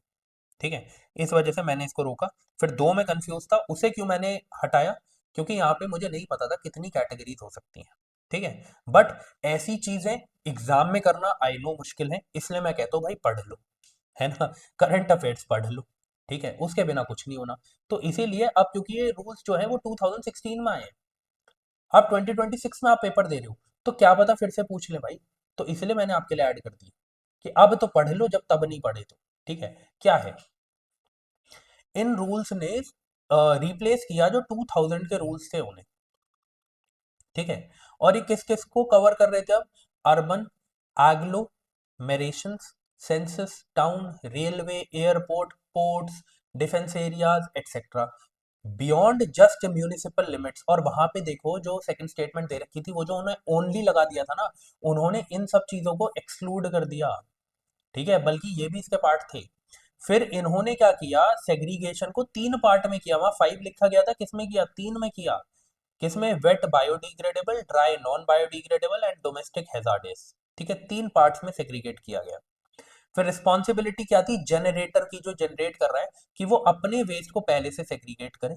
ठीक है। इस वजह से मैंने इसको रोका। फिर 2 में कंफ्यूज था, उसे क्यों मैंने हटाया, क्योंकि यहाँ पे मुझे नहीं पता था कितनी कैटेगरीज हो सकती हैं। ठीक है। बट ऐसी चीजें एग्जाम में करना आई नो मुश्किल है, इसलिए मैं कहता हूँ भाई पढ़ लो, है ना। करंट अफेयर्स पढ़ लो। ठीक है, उसके बिना कुछ नहीं होना। तो इसीलिए अब क्योंकि ये रूल्स जो है वो 2016 में आए हैं, अब 2026 में आप पेपर दे रहे हो, तो क्या पता फिर से पूछ ले भाई। तो इसलिए मैंने आपके लिए ऐड कर दिया कि अब तो पढ़ लो, जब तब नहीं पढ़े तो। ठीक है। क्या है, इन रूल्स ने रिप्लेस किया जो 2000 के रूल्स थे उन्हें। ठीक है। और ये किस किस को कवर कर रहे थे अब, urban, agglomerations, census, town, railway, airport, ports, defence areas etcetera, beyond just municipal limits. और वहां पे देखो जो सेकंड स्टेटमेंट दे रखी थी, वो जो उन्होंने ओनली लगा दिया था ना, उन्होंने इन सब चीजों को एक्सक्लूड कर दिया। ठीक है, बल्कि ये भी इसके पार्ट थे। फिर इन्होंने क्या किया, सेग्रीगेशन को 3 पार्ट में किया। वहां 5 लिखा गया था, किसमें किया, 3 में किया। किसमें, wet biodegradable, dry non biodegradable and domestic hazardous. ठीक है, 3 पार्ट्स में सेग्रीगेट किया गया। फिर रिस्पॉन्सिबिलिटी क्या थी, जनरेटर की, जो जनरेट कर रहा है, कि वो अपने वेस्ट को पहले से सेग्रीगेट करे।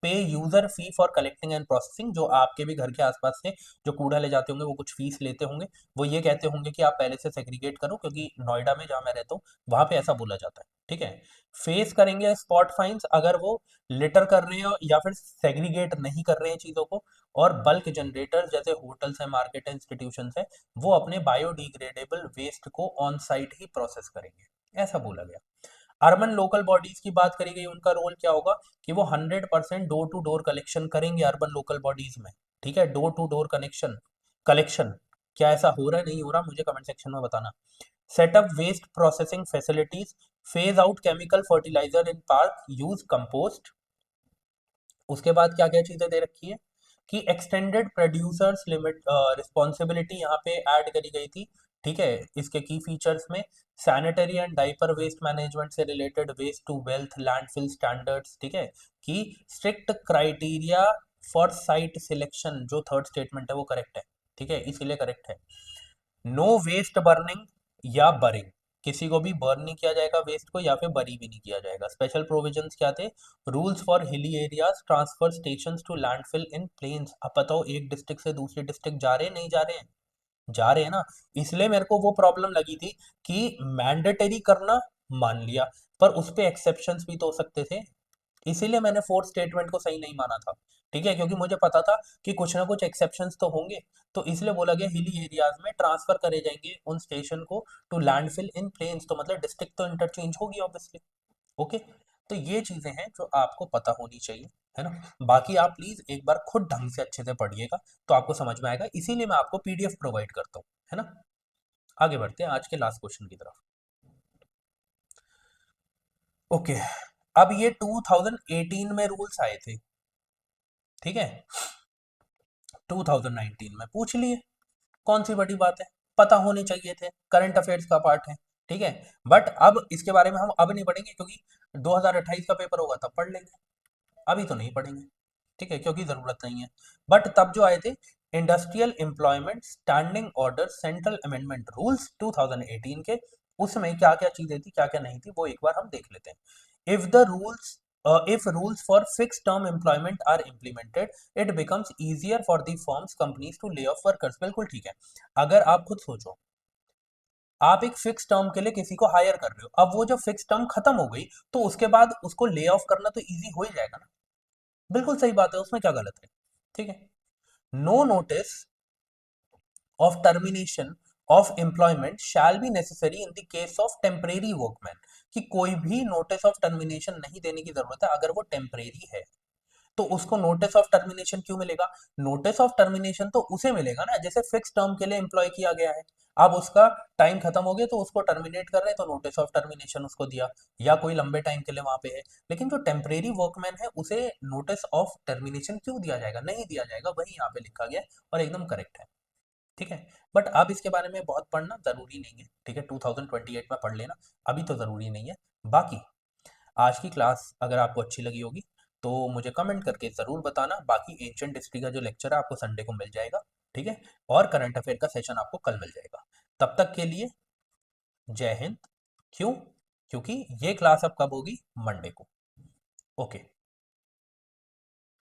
पे user fee for collecting and processing, जो आपके भी घर के आसपास से जो कूड़ा ले जाते होंगे वो कुछ फीस लेते होंगे। वो ये कहते होंगे कि आप पहले से सेग्रीगेट करो, क्योंकि नोएडा में जहाँ मैं रहता हूँ वहां पे ऐसा बोला जाता है। ठीक है। फेस करेंगे स्पॉट फाइन्स अगर वो लिटर कर रहे हो या फिर सेग्रीगेट नहीं कर रहे हैं चीजों को। और बल्क जनरेटर जैसे होटल्स है, मार्केट है, इंस्टीट्यूशन है, वो अपने बायोडिग्रेडेबल वेस्ट को ऑन साइट ही प्रोसेस करेंगे, ऐसा बोला गया। अर्बन लोकल बॉडीज की बात करी गई, उनका रोल क्या होगा, कि वो 100% डोर टू डोर कलेक्शन करेंगे अर्बन लोकल बॉडीज में। ठीक है, door to door connection collection. क्या ऐसा हो रहा है, नहीं हो रहा, मुझे कमेंट सेक्शन में बताना। Set up waste processing facilities, phase out chemical fertiliser in park, use compost. उसके बाद क्या क्या चीजें दे रखी है, कि एक्सटेंडेड प्रोड्यूसर्स लिमिट रिस्पॉन्सिबिलिटी यहाँ पे ऐड करी गई थी। ठीक है। इसके की फीचर्स में sanitary and diaper waste management से रिलेटेड, waste to wealth landfill standards. ठीक है, कि strict criteria for site selection, जो थर्ड स्टेटमेंट है वो करेक्ट है। ठीक है, इसीलिए करेक्ट है। नो वेस्ट बर्निंग या बरिंग, किसी को भी बर्न नहीं किया जाएगा वेस्ट को, या फिर बरी भी नहीं किया जाएगा। स्पेशल प्रोविजंस क्या थे, rules for hilly areas, transfer stations to landfill in plains. अब बताओ, एक डिस्ट्रिक्ट से दूसरी डिस्ट्रिक्ट जा रहे हैं, नहीं जा रहे हैं, जा रहे हैं ना। इसलिए मेरे को वो प्रॉब्लम लगी थी कि मैंडेटरी करना मान लिया, पर उस पे एक्सेप्शंस भी तो हो सकते थे। इसीलिए मैंने फोर्थ स्टेटमेंट को सही नहीं माना था। ठीक है, क्योंकि मुझे पता था कि कुछ ना कुछ एक्सेप्शंस तो होंगे। तो इसलिए बोला गया हिली एरियाज में ट्रांसफर करे जाएंगे उन स्टेशन को टू लैंडफिल इन प्लेन्स, तो मतलब डिस्ट्रिक्ट तो इंटरचेंज होगी ऑब्वियसली। ओके। तो ये चीजें हैं जो आपको पता होनी चाहिए, है ना। बाकी आप प्लीज एक बार खुद ढंग से अच्छे से पढ़िएगा, तो आपको समझ में आएगा। इसीलिए मैं आपको पीडीएफ प्रोवाइड करता हूँ, है ना। आगे बढ़ते हैं आज के लास्ट क्वेश्चन की तरफ। ओके। अब ये 2018 में रूल्स आए थे। ठीक है, 2019 में पूछ लिए, कौन सी बड़ी बात है, पता होने चाहिए थे, करंट अफेयर्स का पार्ट है। ठीक है। बट अब इसके बारे में हम अब नहीं पढ़ेंगे, क्योंकि 2028 का पेपर होगा तब पढ़ लेंगे, अभी तो नहीं पढ़ेंगे। ठीक है, क्योंकि जरूरत नहीं है। बट तब जो आए थे, industrial employment standing order central amendment rules 2018 के, उसमें क्या क्या चीजें थी, क्या क्या नहीं थी, वो एक बार हम देख लेते हैं। If rules for fix term employment are implemented, it becomes easier for the firms companies to lay off workers. बिल्कुल ठीक है। अगर आप खुद सोचो, आप एक फिक्स टर्म के लिए किसी को हायर कर रहे हो, अब वो जब फिक्स टर्म खत्म हो गई, तो उसके बाद उसको ले ऑफ करना तो इजी हो ही जाएगा ना। बिल्कुल सही बात है, उसमें क्या गलत है। ठीक है। No notice of termination of employment shall be necessary in the case of temporary workman, कि कोई भी नोटिस ऑफ टर्मिनेशन नहीं देने की जरूरत है अगर वो टेम्परेरी है। तो उसको नोटिस ऑफ टर्मिनेशन क्यों मिलेगा? नोटिस ऑफ टर्मिनेशन तो उसे मिलेगा ना जैसे फिक्स टर्म के लिए एम्प्लॉय किया गया है, अब उसका टाइम खत्म हो गया तो उसको टर्मिनेट कर रहे हैं तो नोटिस ऑफ टर्मिनेशन उसको दिया, या कोई लंबे टाइम के लिए वहां पे है। लेकिन जो टेम्परेरी वर्कमैन है उसे नोटिस ऑफ टर्मिनेशन क्यों दिया जाएगा? नहीं दिया जाएगा, वही यहाँ पे लिखा गया है और एकदम करेक्ट है। ठीक है, बट अब इसके बारे में बहुत पढ़ना जरूरी नहीं है, ठीक है, 2028 में पढ़ लेना, अभी तो जरूरी नहीं है। बाकी आज की क्लास अगर आपको अच्छी लगी होगी तो मुझे कमेंट करके ज़रूर बताना। बाकी एंशियंट हिस्ट्री का जो लेक्चर है आपको संडे को मिल जाएगा, ठीक है, और करंट अफेयर का सेशन आपको कल मिल जाएगा। तब तक के लिए जय हिंद। क्यों? क्योंकि ये क्लास अब कब होगी? मंडे को। ओके।